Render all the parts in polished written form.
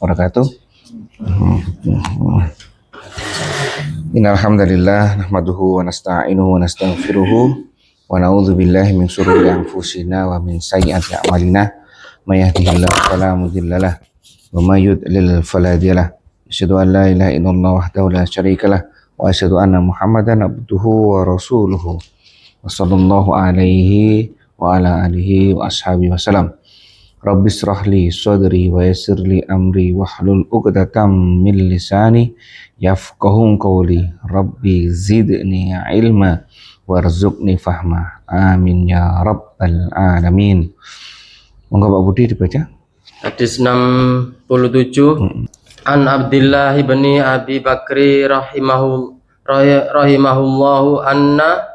wabarakatuh. Innal hamdalillah nahmaduhu wa nasta'inuhu wa nastaghfiruhu wa na'udzu billahi min shururi anfusina wa min sayyiati a'malina may yahdihillahu fala mudhillalah wa may yudlil fala hadiyalah. Asyhadu an la ilaha illallah wahdahu la syarikalah wa asyhadu anna Muhammadan abduhu wa rasuluhu. Wa sallallahu alaihi wa ala alihi wa ashabihi wasallam. Rabbi shrah li sadri wa yassir li amri wahlul 'uqdatam min lisani yafqahu qawli. Rabbi zidni ilma warzuqni fahma. Amin ya rabbal alamin. Monggo Pak Budi dibaca. Hadis 67 An Abdillah bin Abi Bakri rahimahullahu anna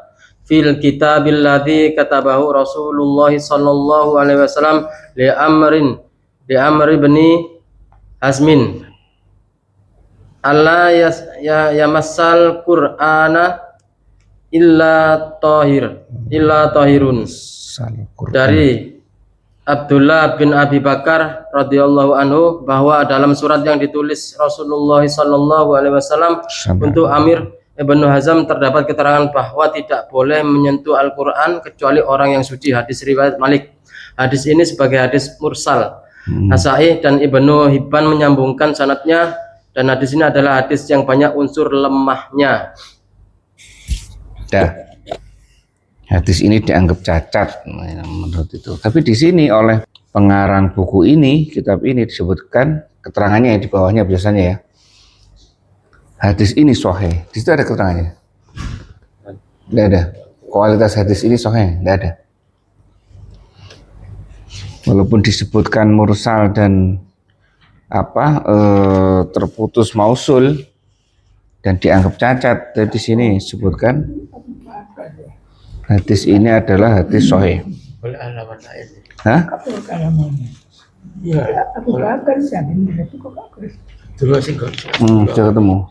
fil kitabil ladzi katabahu Rasulullah sallallahu alaihi wasallam li amri bani Hazmin alla yamassal Qur'ana illa tahirun. Dari Abdullah bin Abi Bakar radhiyallahu anhu bahwa dalam surat yang ditulis Rasulullah sallallahu alaihi wasallam untuk Amir Ibnu Hazm terdapat keterangan bahwa tidak boleh menyentuh Al-Quran kecuali orang yang suci. Hadis riwayat Malik. Hadis ini sebagai hadis mursal. Nasai dan Ibnu Hibban menyambungkan sanadnya, dan hadis ini adalah hadis yang banyak unsur lemahnya. Hadis ini dianggap cacat menurut itu. Tapi di sini oleh pengarang buku ini, kitab ini disebutkan keterangannya di bawahnya biasanya ya. Hadis ini sahih. Di situ ada keterangannya? Tidak ada. Kualitas hadis ini sahih? Tidak ada. Walaupun disebutkan mursal dan terputus mausul dan dianggap cacat, tapi di sini disebutkan hadis ini adalah hadis sahih. Boleh alamat lain. Hah? Iya. Dulu sih kok. Sudah ketemu.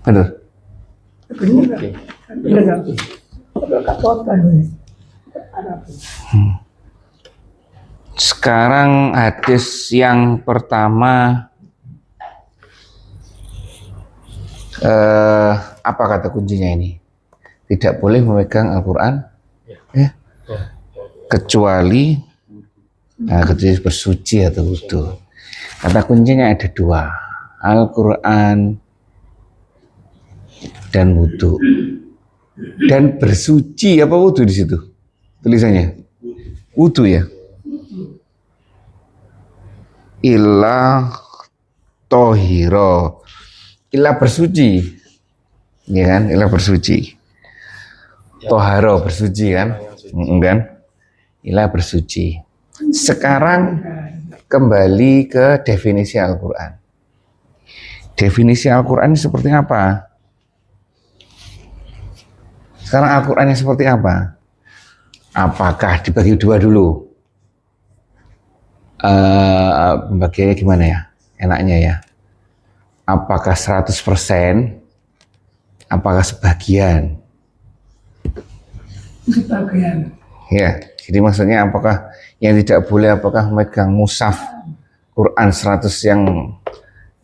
Benar. Sekarang hadis yang pertama, apa kata kuncinya ini? Tidak boleh memegang Al-Quran kecuali bersuci atau wudu. Kata kuncinya ada dua, Al-Quran dan wudu. Dan bersuci apa wudu di situ? Tulisannya wudu ya. Illa tohiro, illa bersuci, ya kan? Illa bersuci. Toharo bersuci kan? Kan? Illa bersuci. Sekarang kembali ke definisi Al-Quran. Definisi Al-Quran seperti apa? Sekarang Al-Qurannya seperti apa? Apakah dibagi dua dulu? Pembagiannya gimana ya? Enaknya ya. Apakah 100%? Apakah sebagian? Sebagian. Ya, jadi maksudnya apakah yang tidak boleh, apakah memegang mushaf Quran 100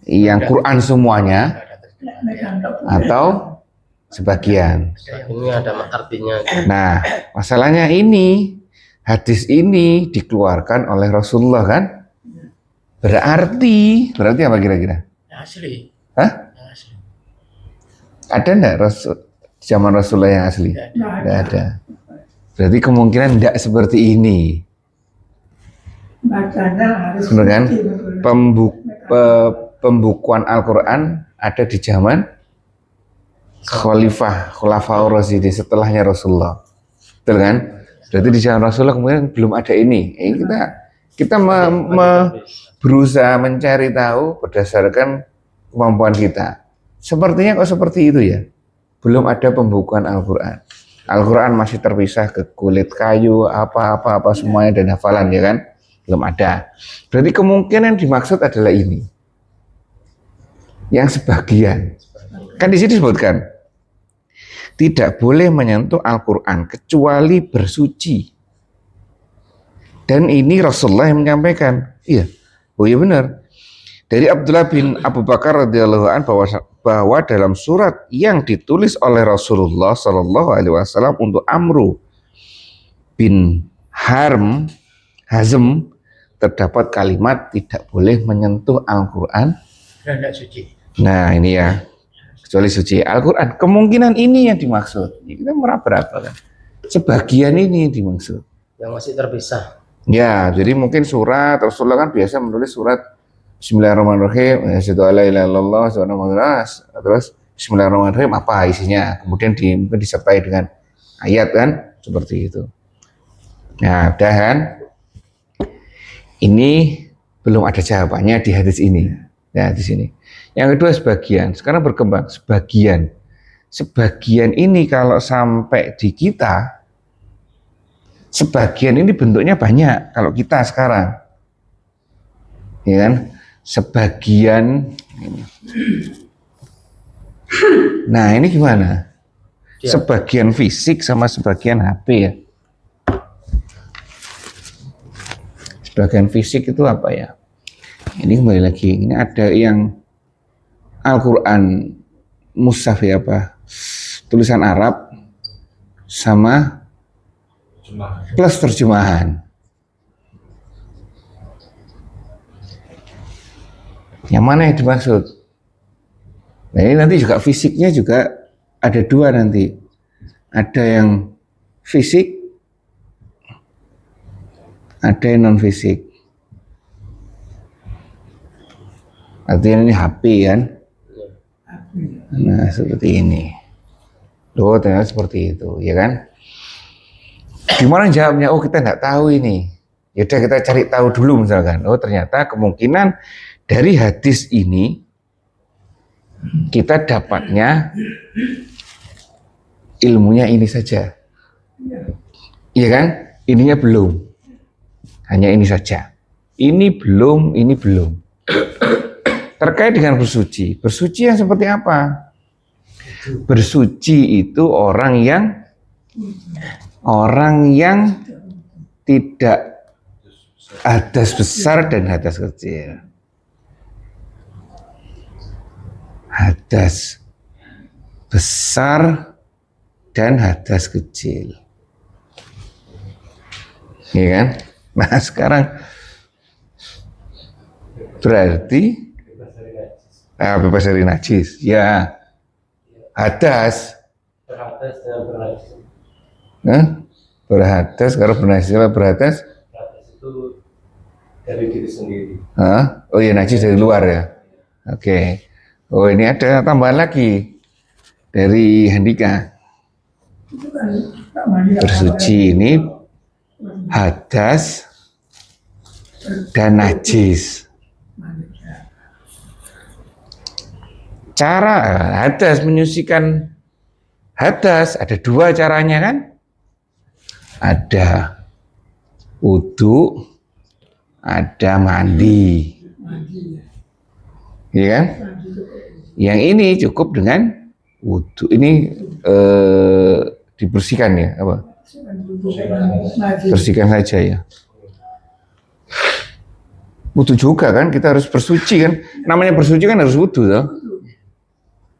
yang Quran semuanya atau sebagian? Ini ada artinya. Nah, masalahnya ini, hadis ini dikeluarkan oleh Rasulullah kan? Berarti apa kira-kira? Asli. Hah? Asli. Ada enggak zaman Rasulullah yang asli? Tidak ada. Berarti kemungkinan tidak seperti ini. Bacanya harus kan? Pembukuan Al-Quran ada di zaman Khulafaur Rasyidin setelahnya Rasulullah. Betul kan? Berarti di zaman Rasulullah kemudian belum ada ini. Kita berusaha mencari tahu berdasarkan kemampuan kita. Sepertinya kok seperti itu ya. Belum ada pembukuan Al-Quran. Al-Quran masih terpisah ke kulit kayu, apa semuanya dan hafalan ya kan? Belum ada. Berarti kemungkinan dimaksud adalah ini. Yang sebagian. Kan di sini disebutkan tidak boleh menyentuh Al-Quran kecuali bersuci. Dan ini Rasulullah yang menyampaikan. Iya, oh iya benar. Dari Abdullah bin Abu Bakar radhiyallahu an bahwa dalam surat yang ditulis oleh Rasulullah Shallallahu Alaihi Wasallam untuk Amru bin Hazm terdapat kalimat tidak boleh menyentuh Al-Quran. Nah ini ya, kecuali suci Al-Quran. Kemungkinan ini yang dimaksud. Kita meraba-raba kan. Sebagian ini dimaksud. Yang masih terpisah. Ya, jadi mungkin surat Rasulullah kan biasa menulis surat Bismillahirrahmanirrahim, asyhadu alla ilaha illallah, terus Bismillahirrahmanirrahim apa isinya, kemudian mungkin disertai dengan ayat kan, seperti itu. Nah, dan ini belum ada jawabannya di hadis ini. Nah, di sini. Yang kedua sebagian, sekarang berkembang sebagian. Sebagian ini kalau sampai di kita, sebagian ini bentuknya banyak kalau kita sekarang. Ya kan? Sebagian ini. Nah, ini gimana? Ya. Sebagian fisik sama sebagian HP ya. Sebagian fisik itu apa ya? Ini kembali lagi, ini ada yang Al-Quran mushaf ya apa? Tulisan Arab sama plus terjemahan. Yang mana yang dimaksud? Nah ini nanti juga fisiknya juga ada dua nanti. Ada yang fisik, ada yang non fisik. Artinya ini HP kan? Nah seperti ini. Loh ternyata seperti itu, ya kan? Gimana jawabnya? Oh kita nggak tahu ini. Yaudah kita cari tahu dulu misalkan. Oh ternyata kemungkinan dari hadis ini kita dapatnya ilmunya ini saja. Iya kan? Ininya belum. Hanya ini saja. Ini belum, ini belum. Terkait dengan bersuci. Bersuci yang seperti apa? Bersuci itu orang yang tidak hadas besar dan hadas kecil. Hadas besar dan hadas kecil. Iya kan? Nah sekarang berarti bebas dari najis. Ya, hadas. Berhadas dan bernajis. Berhadas, kalau bernajis berhadas. Berhadas itu dari diri sendiri. Oh iya najis dari luar ya. Oke. Oh ini ada tambahan lagi dari Handika. Bersuci ini hadas dan najis. Cara hadas menyucikan hadas ada dua caranya kan? Ada wudu, ada mandi. Iya kan? Yang ini cukup dengan wudu. Ini dibersihkan ya, apa? Bersihkan saja ya. Wudu juga kan, kita harus bersuci kan. Namanya bersuci kan harus wudu toh.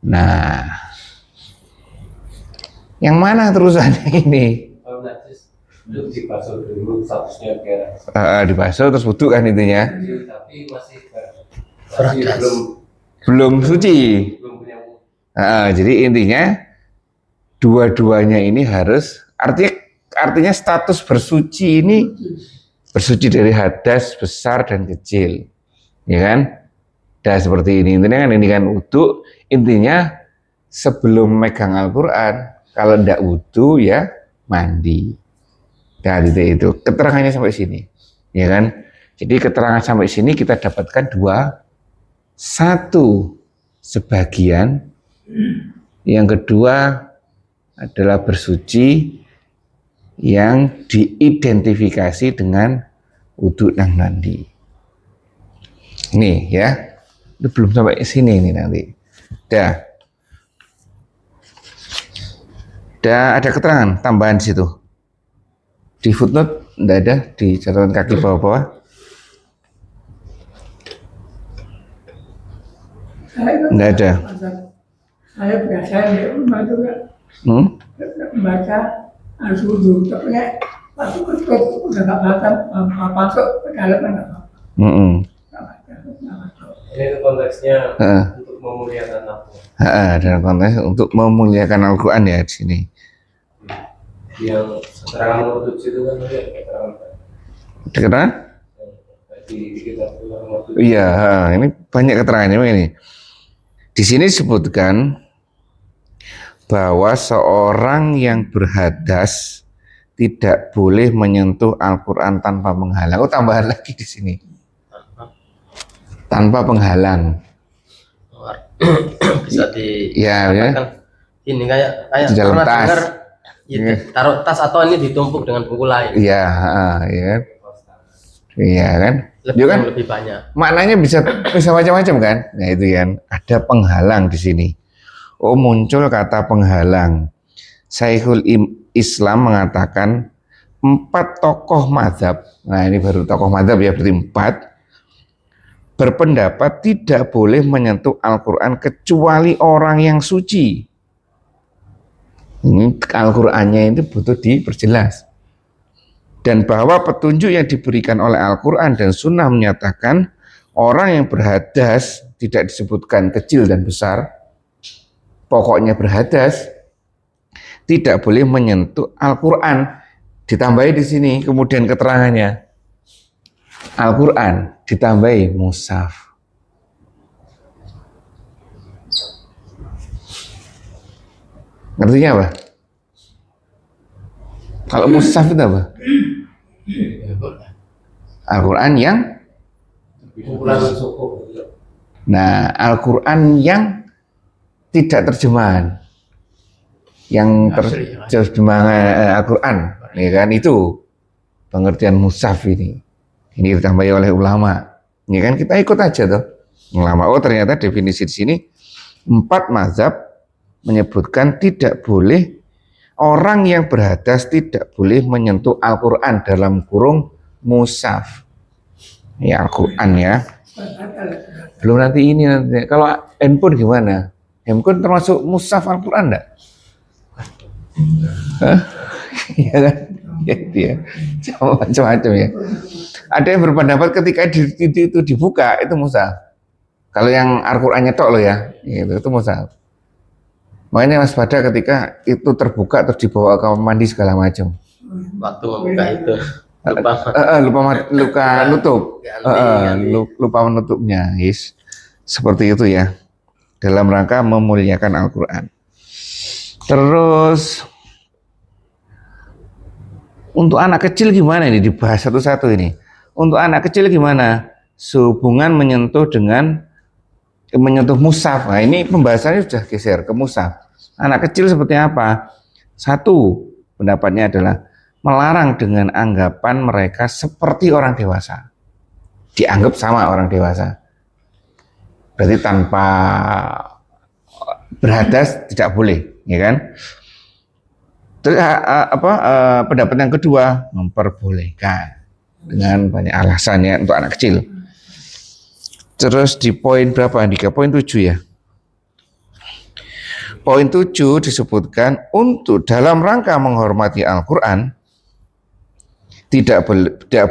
Nah, yang mana terusannya ini? Dibasuh dulu statusnya biar. Dibasuh terus wudu kan intinya. Tapi masih belum suci. Jadi intinya dua-duanya ini harus artinya status bersuci ini bersuci dari hadas besar dan kecil, ya kan? Dan seperti ini intinya kan ini kan wudu. Intinya sebelum megang Al-Quran kalau ndak wudu ya mandi. Nah itu keterangannya sampai sini, ya kan? Jadi keterangan sampai sini kita dapatkan dua. Satu sebagian, yang kedua adalah bersuci yang diidentifikasi dengan wudu dan mandi. Nih ya, itu belum sampai sini ini nanti. Dah. Ada keterangan tambahan di situ. Di footnote enggak ada, di catatan kaki bawah-bawah. Enggak ada. Saya biasa di rumah juga membaca al-sudu, tapi waktu itu udah nggak masuk ke dalam nggak Ini konteksnya untuk memuliakan Al-Quran. Dalam konteks untuk memuliakan Al-Quran ya di sini. Yang keterangan nomor 7 itu kan ada Keterangan? di kitab nomor 7. Iya, ini banyak keterangannya ini. Di sini disebutkan bahwa seorang yang berhadas tidak boleh menyentuh Al-Quran tanpa penghalang. Oh, tambahan lagi di sini. Tanpa penghalang. Bisa di Ya. Ini kayak Di dalam pernah tas. dengar, ya, taruh tas atau ini ditumpuk dengan buku lain. Iya, iya. Iya kan? Lebih, kan? lebih banyak. Maknanya bisa macam-macam kan? Nah itu kan, ada penghalang di sini. Oh, muncul kata penghalang. Syekhul Islam mengatakan 4 tokoh mazhab. Nah ini baru tokoh mazhab ya, berarti 4 berpendapat tidak boleh menyentuh Al-Quran kecuali orang yang suci. Ini Al-Qurannya itu butuh diperjelas. Dan bahwa petunjuk yang diberikan oleh Al-Quran dan Sunnah menyatakan orang yang berhadas, tidak disebutkan kecil dan besar, pokoknya berhadas, tidak boleh menyentuh Al-Quran. Ditambahi di sini kemudian keterangannya, Al-Quran ditambahi mushaf. Ngertinya apa? Kalau mushaf itu apa? Al-Quran yang Al-Quran yang tidak terjemahan, yang terjemahan Al-Quran, ya kan, itu pengertian mushaf ini ditambahi oleh ulama, ya kan, kita ikut aja tuh ulama. Oh ternyata definisi di sini 4 mazhab menyebutkan tidak boleh, orang yang berhadas tidak boleh menyentuh Al-Quran dalam kurung mushaf. Ya Al-Quran ya. Belum nanti ini nanti. Kalau handphone gimana? Handphone termasuk mushaf Al-Quran enggak? Iya kan? Ya, macam-macam ya. Ada yang berpendapat ketika itu dibuka itu mushaf. Kalau yang Al-Qurannya tok loh ya, itu mushaf. Makanya waspada ketika itu terbuka terus dibawa ke kamar mandi segala macam. Waktu membuka itu lupa nutup, lupa menutupnya, yes. Seperti itu ya, dalam rangka memuliakan Al-Quran. Terus untuk anak kecil gimana ini, dibahas satu-satu ini. Untuk anak kecil gimana sehubungan menyentuh mushaf? Nah ini pembahasannya sudah geser ke mushaf. Anak kecil seperti apa? Satu, pendapatnya adalah melarang dengan anggapan mereka seperti orang dewasa, dianggap sama orang dewasa, berarti tanpa berhadas tidak boleh, ya kan? Terus pendapat yang kedua, memperbolehkan dengan banyak alasan ya untuk anak kecil. Terus di poin berapa? Di poin 7 ya. Poin 7 disebutkan untuk dalam rangka menghormati Al-Quran tidak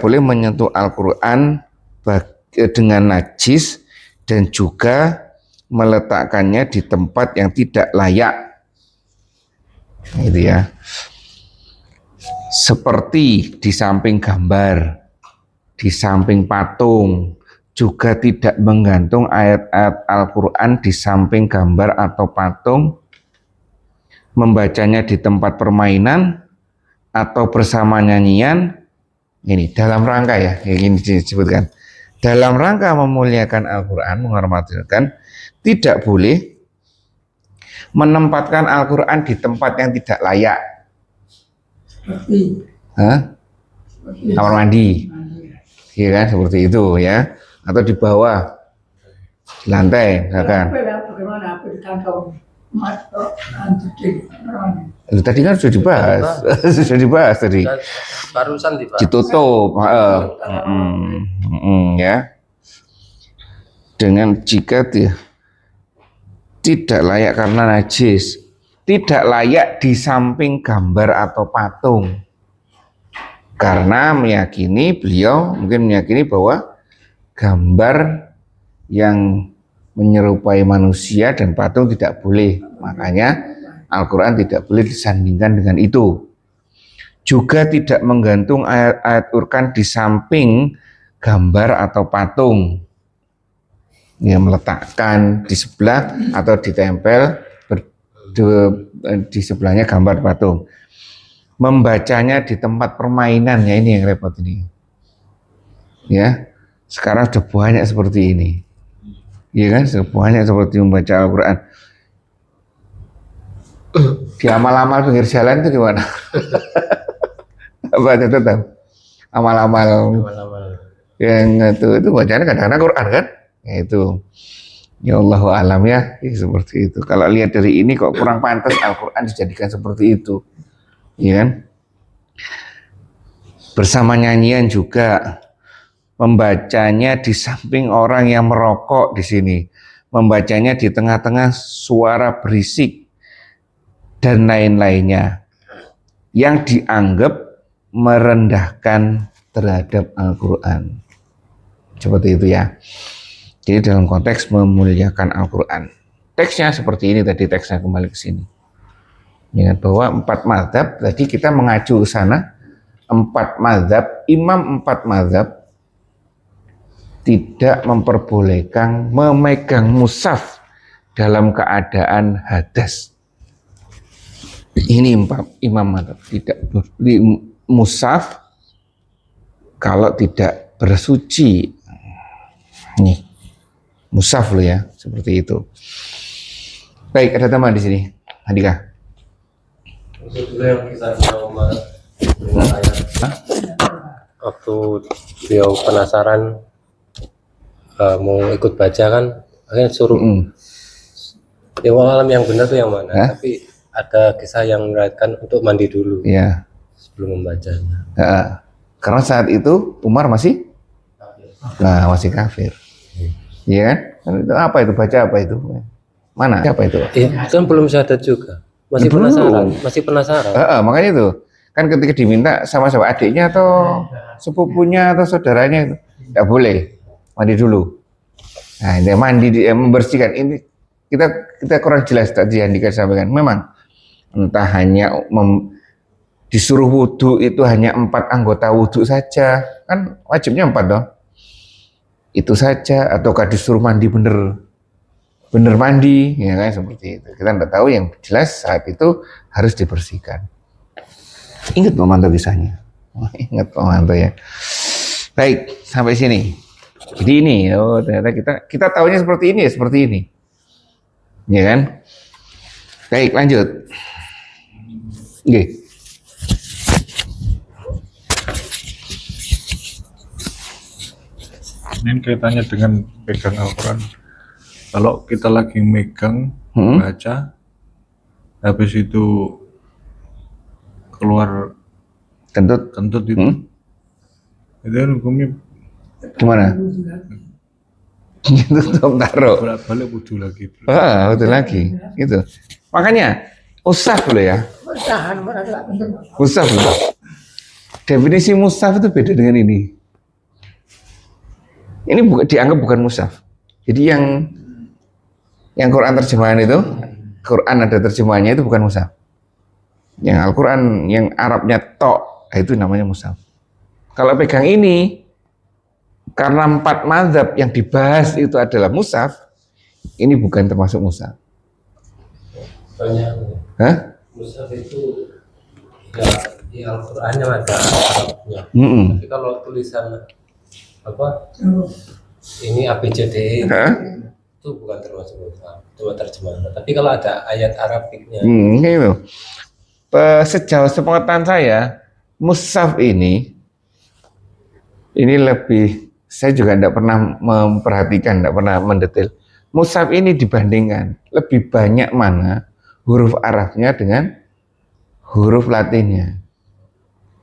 boleh menyentuh Al-Quran dengan najis dan juga meletakkannya di tempat yang tidak layak. Gitu ya. Seperti di samping gambar, di samping patung, juga tidak menggantung ayat-ayat Al-Quran di samping gambar atau patung, membacanya di tempat permainan atau bersama nyanyian. Ini dalam rangka ya, ini disebutkan dalam rangka memuliakan Al-Quran, menghormati Al-Quran, tidak boleh menempatkan Al-Quran di tempat yang tidak layak. Kamar mandi, ya kan, seperti itu ya, atau di bawah lantai, misalkan. Bagaimana di kantong? masuk anti orang. Tadi kan sudah dibahas, sudah dibahas tadi. Dan barusan dibahas. Ditutup, ya. Dengan jika tidak layak karena najis, tidak layak di samping gambar atau patung. Karena beliau mungkin meyakini bahwa gambar yang menyerupai manusia dan patung tidak boleh. Makanya Al-Quran tidak boleh disandingkan dengan itu. Juga tidak menggantung ayat-ayat Al-Quran di samping gambar atau patung. Ya, meletakkan di sebelah atau ditempel di sebelahnya gambar patung. Membacanya di tempat permainan, ya ini yang repot ini. Ya, sekarang sudah banyak seperti ini. Iya kan, sudah banyak seperti membaca Al-Quran. Di amal-amal pinggir jalan itu gimana? Apa itu tahu? Amal-amal yang itu bacaan kadang-kadang Quran kan? Ya itu. Ya Allahu alam ya, seperti itu. Kalau lihat dari ini kok kurang pantas Al-Quran dijadikan seperti itu. Iya kan? Bersama nyanyian juga, membacanya di samping orang yang merokok di sini, membacanya di tengah-tengah suara berisik dan lain-lainnya yang dianggap merendahkan terhadap Al-Quran. Seperti itu ya. Jadi dalam konteks memuliakan Al-Quran. Teksnya seperti ini tadi, teksnya kembali ke sini. Ya, bahwa 4 mazhab, tadi kita mengacu ke sana, 4 mazhab, imam 4 mazhab tidak memperbolehkan memegang mushaf dalam keadaan hadas. Ini imam mazhab, tidak di mushaf kalau tidak bersuci. Nih, mushaf loh ya, seperti itu. Baik, ada teman di sini, Andika. Dulu yang kisah Umar dengan ayat. Waktu beliau penasaran mau ikut baca kan, akhirnya suruh. Ya alam yang benar tuh yang mana? Tapi ada kisah yang meriwayatkan untuk mandi dulu. Ya. Sebelum membacanya. Karena saat itu Umar masih masih kafir. Iya kan? Itu apa itu? Baca apa itu? Mana? Apa itu? Kan belum syahadat juga. Masih penasaran. Makanya itu. Kan ketika diminta sama-sama adiknya atau sepupunya atau saudaranya itu tidak boleh mandi dulu. Nah, dia mandi, membersihkan. Ini kita kurang jelas tadi yang disampaikan. Memang entah hanya disuruh wudhu itu hanya 4 anggota wudhu saja, kan wajibnya 4 dong. Itu saja, ataukah disuruh mandi bener mandi, ya kan seperti itu. Kita tidak tahu, yang jelas saat itu harus dibersihkan. Ingat Pak Manto kisahnya. Ingat Pak Manto ya. Baik, sampai sini. Jadi ini, ternyata kita tahunya seperti ini. Ya kan? Baik, lanjut. Oke. Ini kaitannya dengan pegang Al-Quran. Kalau kita lagi megang, baca, habis itu keluar kentut itu, itu hukumnya gimana? Itu taruh. Balik wudhu lagi. Wudhu lagi, gitu. Makanya usaf dulu ya. Musaf dulu. Definisi musaf itu beda dengan ini. Ini dianggap bukan mushaf. Jadi yang Quran terjemahan itu, Quran ada terjemahannya itu bukan mushaf. Yang Al-Quran yang Arabnya tok, itu namanya mushaf. Kalau pegang ini, karena 4 mazhab yang dibahas itu adalah mushaf, ini bukan termasuk mushaf. Mushaf itu ya di Al-Qurannya ada Arabnya. Tapi kalau tulisan ini ABCD itu bukan termasuk mushaf, cuma terjemahan. Tapi kalau ada ayat Arabiknya, gitu. Sejauh sepengetahuan saya, mushaf ini lebih, saya juga tidak pernah memperhatikan, tidak pernah mendetail. Mushaf ini dibandingkan lebih banyak mana huruf Arabnya dengan huruf Latinnya.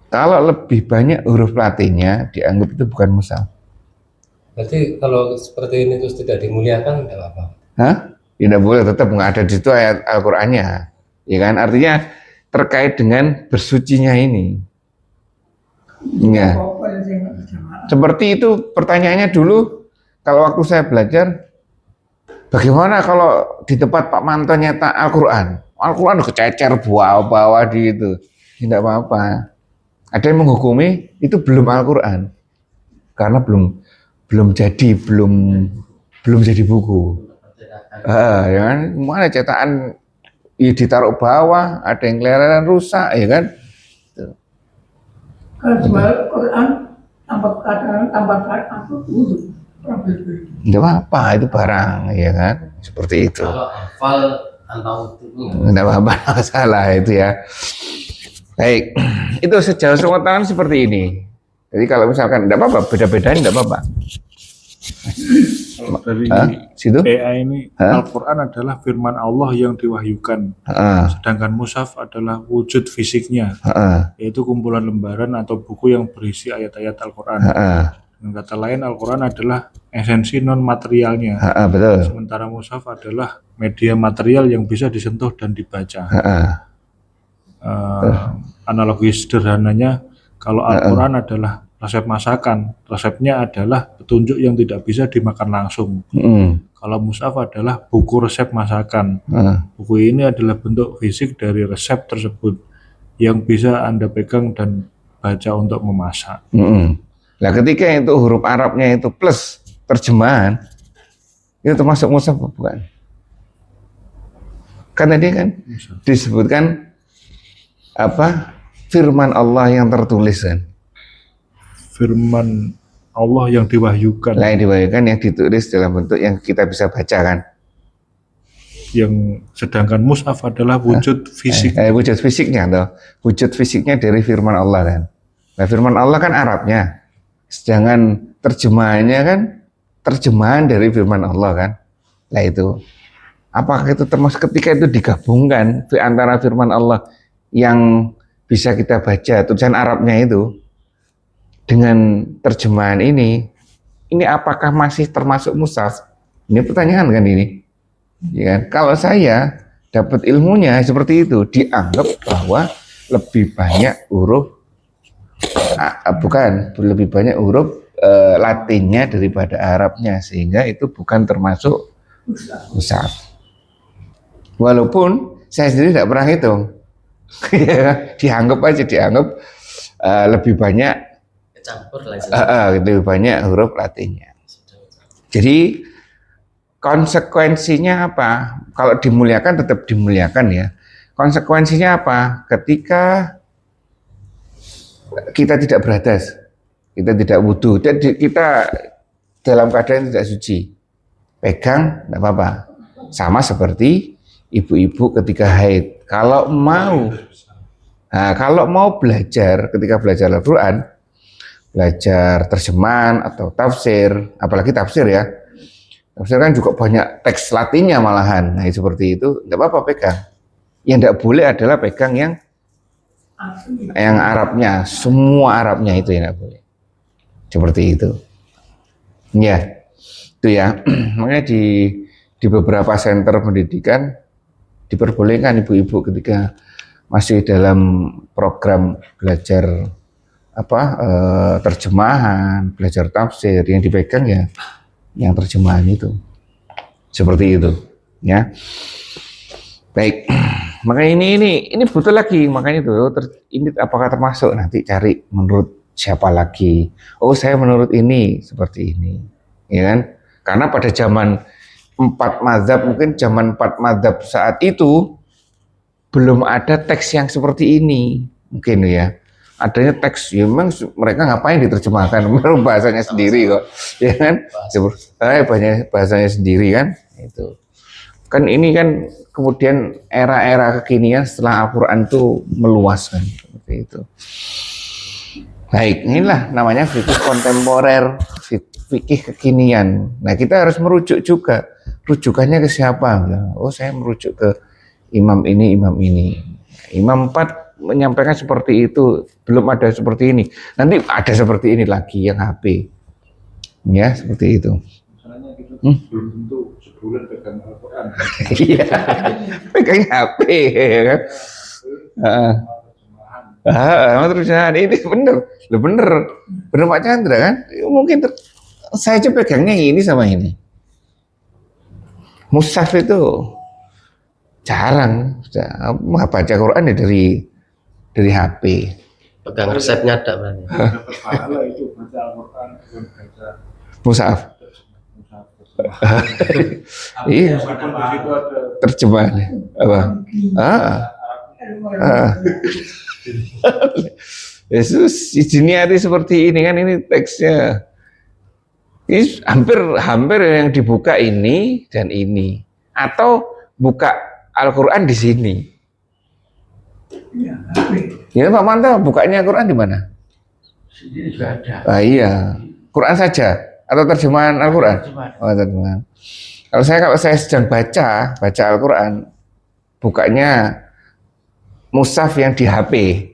Kalau lebih banyak huruf Latinnya dianggap itu bukan mushaf. Berarti kalau seperti ini terus tidak dimuliakan, tidak apa-apa. Hah? Tidak boleh, tetap nggak ada di situ ayat Al-Qur'annya. Ya kan? Artinya terkait dengan bersucinya ini. Ya. Seperti itu pertanyaannya dulu kalau waktu saya belajar, bagaimana kalau di tempat Pak Manto nyetak Al-Quran? Al-Quran kececer bawa-bawa di itu. Tidak apa-apa. Ada yang menghukumi itu belum Al-Quran. Karena belum jadi buku. Ya kan? Mana cetakan ya ditaruh bawah, ada yang kelihatan rusak, ya kan? Kalau jual Quran tambah apa wudhu. Tidak apa-apa, itu barang, ya kan? Seperti itu. Kalau hafal tanpa wudu, Tidak apa-apa, masalah itu ya. Baik, itu sejauh pengetahuan seperti ini. Jadi kalau misalkan tidak apa-apa, beda-bedain tidak apa-apa. Kalau dari Situ? AI ini, Al-Quran adalah firman Allah yang diwahyukan. Sedangkan mushaf adalah wujud fisiknya, yaitu kumpulan lembaran atau buku yang berisi ayat-ayat Al-Quran. Dengan kata lain, Al-Quran adalah esensi non-materialnya. Betul. Sementara mushaf adalah media material yang bisa disentuh dan dibaca. Analogi sederhananya, kalau Al-Quran adalah resep masakan, resepnya adalah petunjuk yang tidak bisa dimakan langsung. Kalau mushaf adalah buku resep masakan. Buku ini adalah bentuk fisik dari resep tersebut yang bisa Anda pegang dan baca untuk memasak. Nah, ketika itu huruf Arabnya itu plus terjemahan, itu termasuk mushaf bukan? Kan tadi kan disebutkan apa? Firman Allah yang tertulis kan? Firman Allah yang diwahyukan. Lah yang diwahyukan yang ditulis dalam bentuk yang kita bisa baca kan? Yang sedangkan mushaf adalah wujud fisik. Wujud fisiknya toh. Wujud fisiknya dari firman Allah kan. Nah, firman Allah kan Arabnya. Sedangkan terjemahannya kan terjemahan dari firman Allah kan. Nah itu. Apakah itu termasuk ketika itu digabungkan antara firman Allah yang bisa kita baca tulisan Arabnya itu dengan terjemahan ini apakah masih termasuk mushaf? Ini pertanyaan kan ini. Ya kan? Kalau saya dapat ilmunya seperti itu, dianggap bahwa lebih banyak huruf lebih banyak huruf Latinnya daripada Arabnya, sehingga itu bukan termasuk mushaf. Walaupun saya sendiri tidak pernah hitung. dianggap lebih banyak kecampur lah. Lebih banyak huruf Latinnya. Jadi konsekuensinya apa? Kalau dimuliakan tetap dimuliakan ya. Konsekuensinya apa? Ketika kita tidak berhadas, kita tidak wudu, kita dalam keadaan tidak suci, pegang tidak apa-apa. Sama seperti ibu-ibu ketika haid. Kalau mau belajar, ketika belajar Al-Quran, belajar terjemahan atau tafsir, apalagi tafsir ya. Tafsir kan juga banyak teks Latinnya malahan. Nah, seperti itu, tidak apa-apa pegang. Yang tidak boleh adalah pegang yang Arabnya, semua Arabnya itu yang tidak boleh. Seperti itu. Ya, itu ya. Makanya di beberapa center pendidikan diperbolehkan ibu-ibu ketika masih dalam program belajar terjemahan, belajar tafsir, yang dipegang ya yang terjemahan itu. Seperti itu, ya. Baik. Makanya ini butuh lagi, makanya itu ini apakah termasuk, nanti cari menurut siapa lagi. Oh, saya menurut ini seperti ini. Ya kan? Karena pada zaman 4 mazhab, mungkin zaman 4 mazhab saat itu belum ada teks yang seperti ini, mungkin ya. Adanya teks, ya memang mereka ngapain diterjemahkan, bahasanya sendiri kok, ya kan? Banyak bahasanya sendiri kan, itu. Kan ini kan kemudian era-era kekinian setelah Al-Quran itu meluas kan, seperti itu. Baik, inilah namanya fikih kontemporer, fikih kekinian. Nah, kita harus merujuk juga. Rujukannya ke siapa? Oh, saya merujuk ke imam ini, imam ini. Imam 4 menyampaikan seperti itu, belum ada seperti ini. Nanti ada seperti ini lagi yang HP. Ya, seperti itu. Misalnya gitu, belum tentu sebulan pegang Al-Quran. Iya, pegang HP, ya kan? Terjemahan ini bener, bener Pak Chandra kan? Mungkin saya aja pegangnya yang ini sama ini. Mushaf itu jarang baca Quran ya dari HP. Pegang resepnya ada berarti. Dapat pahala itu baca Al-Quran, belum baca Mushaf. Iya, Meskipun di situ ada terjemahannya apa? Yesus diniati seperti ini kan, ini teksnya. Ini hampir yang dibuka ini dan ini, atau buka Al-Quran di sini. Ya, HP. Ya Pak Manto, bukanya Quran di mana? Sini juga ada. Iya, Quran saja atau terjemahan Al-Quran? Oh, terjemahan. Kalau saya sedang baca Al-Quran, bukanya mushaf yang di HP.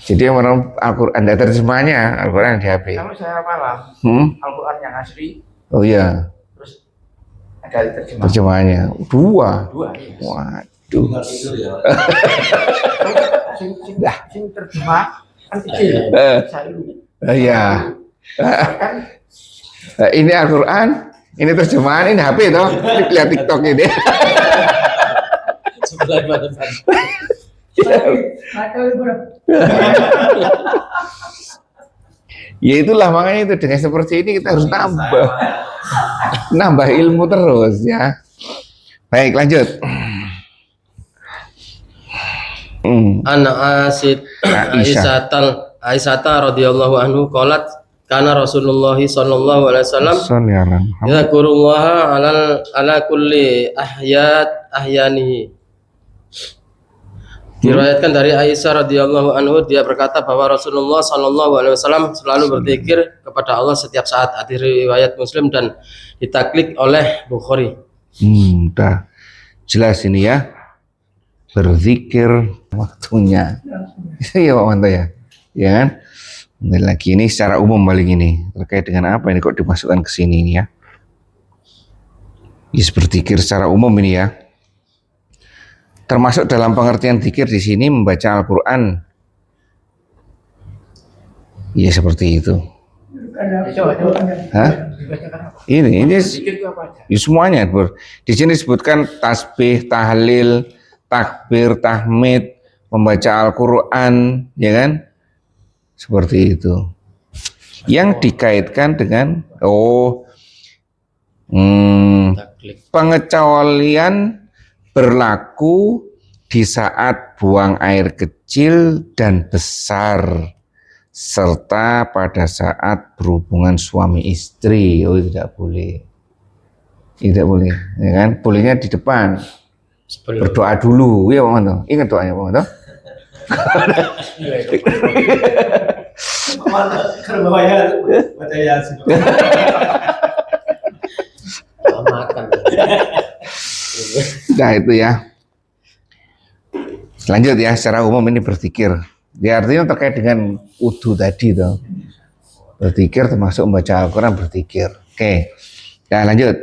Jadi yang mana Al-Quran ada terjemahannya, Al-Quran yang di HP. Kalau saya malam, Al-Quran yang asli, Oh iya, terus ada terjemah. terjemahannya dua. Iya. Waduh. Tinggal tidur ya. Sing terjemah kan kecil. Saya lupa. Iya. Kan Ini Al-Quran, ini terjemahan, ini HP toh. Ini lihat TikTok ini. Sebelah mana Pak? Atau berapa? Ya itulah makanya itu dengan seperti ini kita harus nambah ilmu terus ya. Baik, lanjut. Aisyah radhiyallahu anhu qalat kana Rasulullah sallallahu alaihi wasallam yadhkurullaha ala kulli ahyanihi. Diriwayatkan dari Aisyah radhiyallahu anhu, dia berkata bahwa Rasulullah sallallahu alaihi wasallam selalu berzikir kepada Allah setiap saat. Hadis riwayat Muslim dan ditaklik oleh Bukhari. Udah jelas ini ya. Berzikir waktunya. Iya Pak Manto ya. Ya kan? Ini lagi ini secara umum balik ini. Terkait dengan apa ini kok dimasukkan ke sini ini ya? Is berzikir secara umum ini ya. Termasuk dalam pengertian zikir di sini membaca Al-Quran. Ya seperti itu. Hah? Ini zikir itu apa aja? ya semuanya. Di sini disebutkan tasbih, tahlil, takbir, tahmid, membaca Al-Quran, ya kan? Seperti itu. Yang dikaitkan dengan Taklik. pengecualian berlaku di saat buang air kecil dan besar, serta pada saat berhubungan suami istri. Oh, tidak boleh. Tidak boleh, ya kan? Bolehnya di depan. Berdoa dulu, ya Pak Manto. Ingat doanya Pak Manto. Kalau bawahnya baca Yasin. Makan. Nah itu ya. Lanjut ya, secara umum ini berzikir. Ya artinya terkait dengan wudu tadi tuh. Berzikir termasuk membaca Al-Quran berzikir. Oke. Ya lanjut.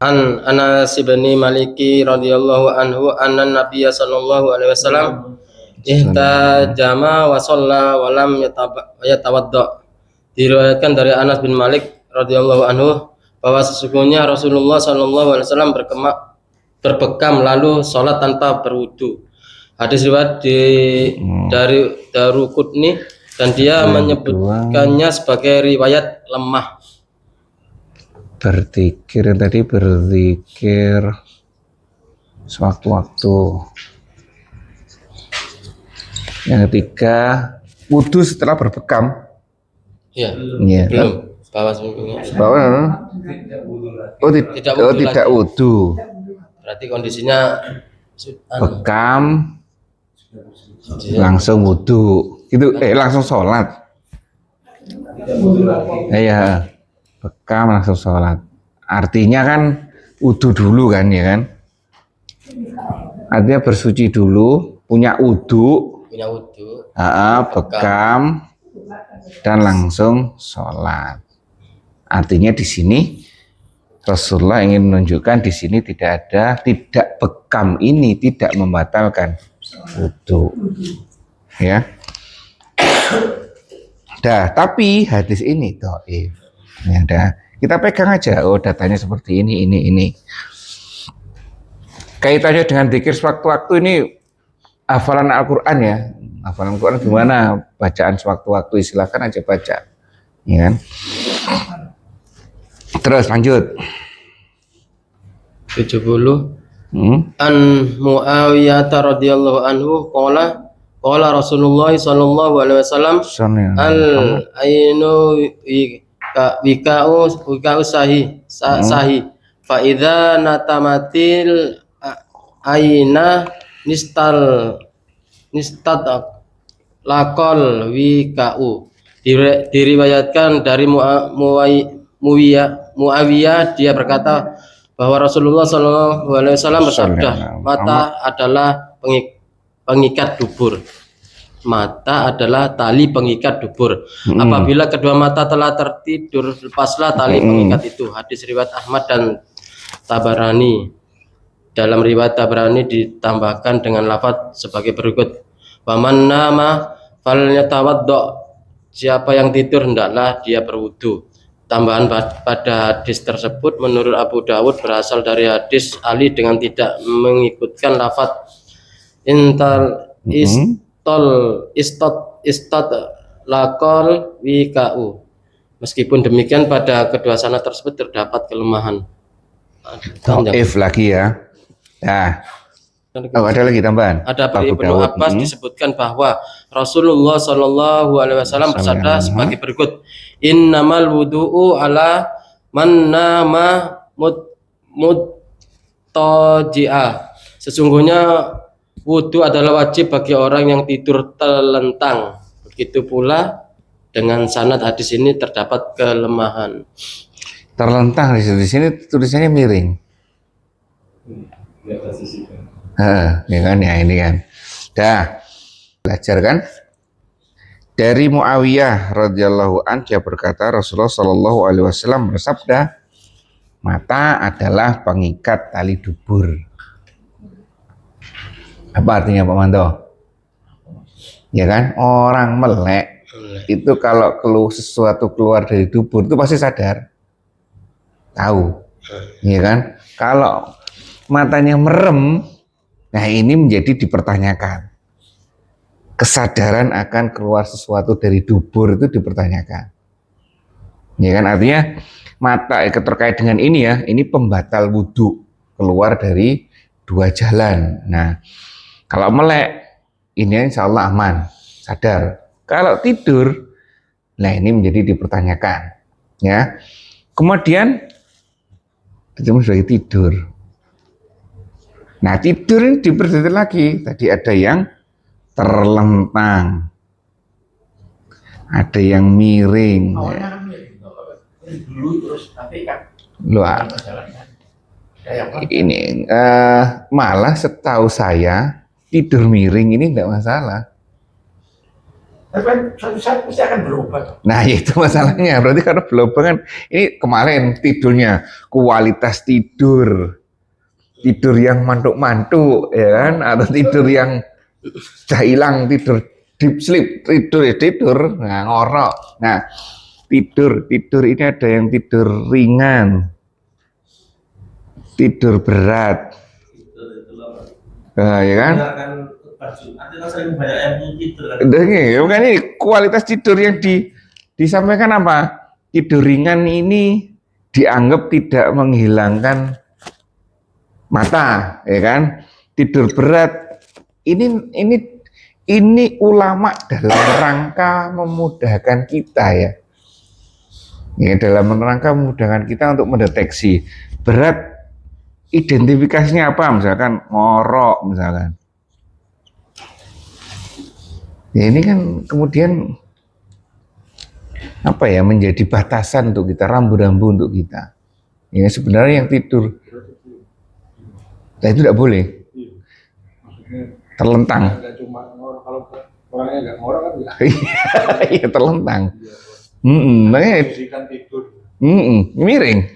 An Anas bin Maliki radhiyallahu anhu anna Nabiyya sallallahu alaihi wasallam ihtajama wa shalla wa lam yatawadda. Diriwayatkan dari Anas bin Malik radhiyallahu anhu bahwa sesungguhnya Rasulullah sallallahu alaihi wasallam berbekam lalu sholat tanpa berwudu. Hadis riwayat dari Daruqutni dan dia menyebutkannya sebagai riwayat lemah. Berzikir tadi berzikir sewaktu-waktu. Yang ketiga wudu setelah berbekam. Iya. Iya. Belum. Bahwa sebelumnya. Bahwa tidak wudu. Berarti kondisinya Bekam langsung wudu. Itu langsung sholat. Iya. Bekam langsung sholat. Artinya kan wudu dulu kan ya kan? Artinya bersuci dulu, punya wudu, punya wudu, bekam, dan langsung sholat. Artinya di sini Rasulullah ingin menunjukkan di sini tidak bekam ini tidak membatalkan wudu. Ya. Tapi hadis ini dhaif. Ya, kita pegang aja, datanya seperti ini. Kaitannya dengan dzikir sewaktu-waktu ini hafalan Al-Quran ya. Hafalan Al-Quran gimana? Bacaan sewaktu-waktu, silakan aja baca. Ya kan? Terus lanjut. 70. An Muawiyah radhiyallahu anhu qala Rasulullah sallallahu alaihi wasallam al ainu wika'u sahih fa idza natamatil aina nistad lakol wika'u. Diriwayatkan dari Muawiyah, dia berkata bahwa Rasulullah SAW bersabda, mata adalah pengikat dubur. Mata adalah tali pengikat dubur. Apabila kedua mata telah tertidur, lepaslah tali pengikat itu. Hadis riwayat Ahmad dan Tabarani. Dalam riwayat Tabarani ditambahkan dengan lafaz sebagai berikut: "Waman nama falyatawaddo." Siapa yang tidur hendaklah dia berwudu. Tambahan pada hadis tersebut menurut Abu Dawud berasal dari hadis Ali dengan tidak mengikutkan lafaz istot lakol wikau. Meskipun demikian pada kedua sanad tersebut terdapat kelemahan. If lagi ya. Nah, ada lagi tambahan. Ada dari Ibnu Abbas disebutkan bahwa Rasulullah Shallallahu Alaihi Wasallam bersabda sebagai berikut: Innamal wudu'u ala man nama muttaji'ah. Sesungguhnya wudu adalah wajib bagi orang yang tidur telentang. Begitu pula dengan sanad hadis ini terdapat kelemahan. Terlentang di sini tulisannya miring. Ya kan, ya ini kan. Belajar kan? Dari Muawiyah radhiyallahu an, dia berkata Rasulullah Shallallahu alaihi wasallam bersabda, mata adalah pengikat tali dubur. Apa artinya Pak Manto? Ya kan, orang melek itu kalau sesuatu keluar dari dubur itu pasti sadar, tahu, ya kan? Kalau matanya merem, nah ini menjadi dipertanyakan. Kesadaran akan keluar sesuatu dari dubur itu dipertanyakan. Ya kan, artinya mata terkait dengan ini ya, ini pembatal wudhu, keluar dari dua jalan. Nah, kalau melek, ini insya Allah aman, sadar. Kalau tidur, nah ini menjadi dipertanyakan. Ya, kemudian kita sudah tidur. Nah, tidur ini diperdetil lagi. Tadi ada yang terlentang, ada yang miring. Awalnya kan miring, dulu terus tapi kan ini malah setahu saya tidur miring ini tidak masalah. Tapi kan suatu saat pasti akan berubah. Nah, itu masalahnya. Berarti karena berubah kan, ini kemarin tidurnya kualitas tidur yang mantuk-mantuk, ya kan, atau tidur yang sudah hilang, tidur deep sleep, tidur, nah ngorok. Nah, tidur ini ada yang tidur ringan, tidur berat, ya kan? Bukan ini kualitas tidur yang disampaikan apa? Tidur ringan ini dianggap tidak menghilangkan mata, ya kan? Tidur berat ini ulama dalam rangka memudahkan kita ya. Ya, dalam rangka memudahkan kita untuk mendeteksi berat, identifikasinya apa? Misalkan ngorok misalkan. Ya, ini kan kemudian apa ya, menjadi batasan untuk kita, rambu-rambu untuk kita. Ya, sebenarnya yang tidur, nah itu tidak boleh. Terlentang. Nggak cuma ngorok, kalau orangnya nggak ngorok kan nggak. Iya, terlentang. Makanya Posisikan tidur. miring.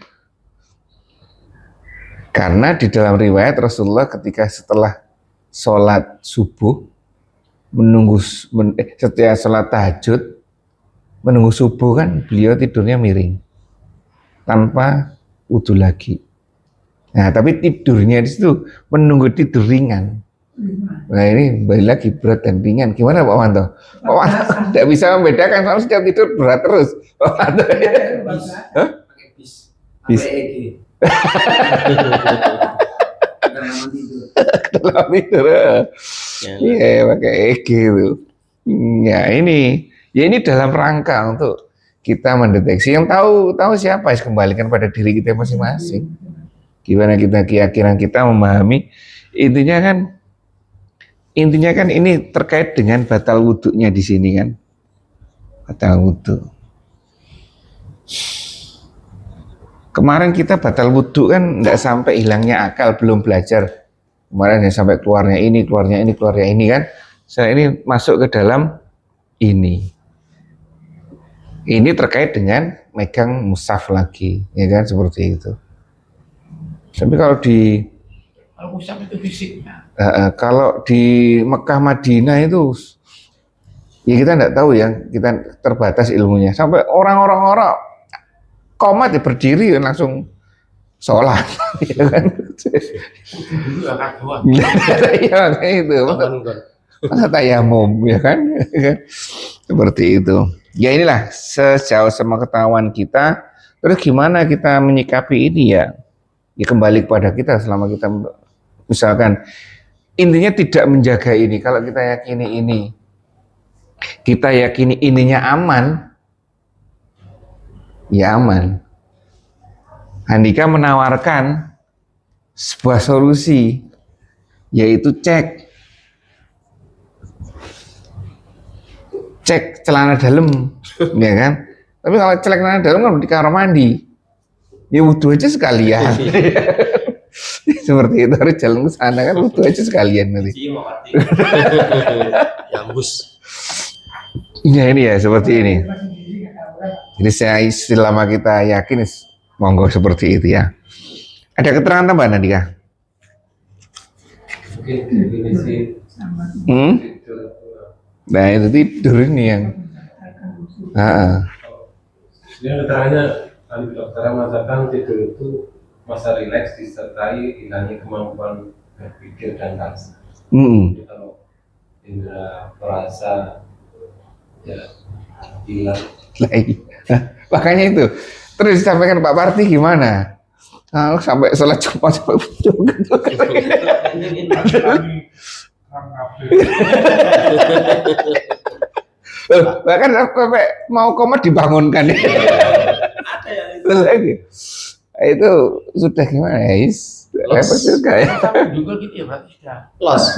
Karena di dalam riwayat Rasulullah ketika setelah sholat subuh setelah sholat tahajud menunggu subuh kan beliau tidurnya miring tanpa wudhu lagi. Nah, tapi tidurnya di situ menunggu tidur ringan. Nah, ini kembali lagi berat dan ringan. Gimana Pak Wanto? Pak Wanto tidak bisa membedakan kalau setiap tidur berat terus. Pak Wanto. Hah? Bis. Dalam tidur. Iya, pakai EG itu. Ya ini dalam rangka untuk kita mendeteksi. Yang tahu siapa, kembalikan pada diri kita masing-masing. Gimana kita keyakinan kita memahami. Intinya kan ini terkait dengan batal wudhunya di sini kan. Batal wudhu. Kemarin kita batal wudhu kan tidak sampai hilangnya akal, belum belajar. Kemarin yang sampai keluarnya ini kan. Saya ini masuk ke dalam ini. Ini terkait dengan megang mushaf lagi, ya kan, seperti itu. Tapi kalau mushaf itu fisiknya. Kalau di Mekah Madinah itu ya kita tidak tahu ya, kita terbatas ilmunya. Sampai orang komat ya berdiri ya langsung sholat, ya kan? Dulu akad doang. Iya kayak itu. Masa tayamum, ya kan? Seperti itu. Ya inilah sejauh sepengetahuan kita. Terus gimana kita menyikapi ini ya? Ya kembali kepada kita selama kita misalkan intinya tidak menjaga ini. Kalau kita yakini ininya aman, ya aman. Andika menawarkan sebuah solusi, yaitu cek celana dalam, ya kan? Tapi kalau celana dalam kan di kamar mandi, ya wudhu aja sekalian. Seperti itu, harus jalan ke sana kan wudhu aja sekalian nanti. Yambus. Ya ini ya seperti ini. Jadi selama kita yakin, monggo seperti itu ya. Ada keterangan tambahan Andika? Mungkin definisi Nah itu tidur ini yang Dia keterangannya dokter mengatakan tidur itu masa rileks disertai hilangnya kemampuan berpikir dan rasa. Jadi kalau indera perasa ya hilang. Makanya itu terus disampaikan Pak Parti gimana? Sampai sholat Jumat sampai bahkan sampai mau komat dibangunkan. Itu sudah gimana ya? Repot juga ya. Juga gitu ya berarti sudah. Los.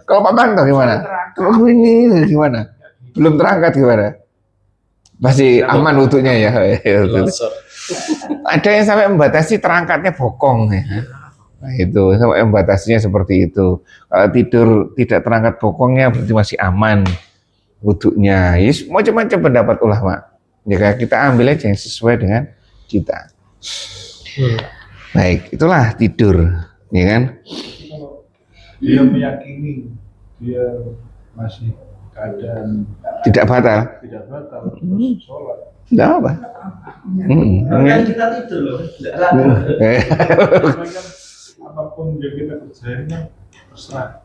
Kalau Pak Manto gimana? Kalau ini gimana? Belum terangkat gimana? Masih aman wudhunya ya. Ada yang sampai membatasi terangkatnya bokong ya. Nah itu sampai membatasinya seperti itu. Kalau tidur tidak terangkat bokongnya berarti masih aman wudhunya. Yes, macam-macam pendapat ulama. Ya kita ambil aja yang sesuai dengan kita. Baik, itulah tidur, ya kan? Dia meyakini dia masih keadaan tidak batal. Terus sholat. Tidak apa. Kan kita tidur loh. Apapun yang kita kerjain kan terserah.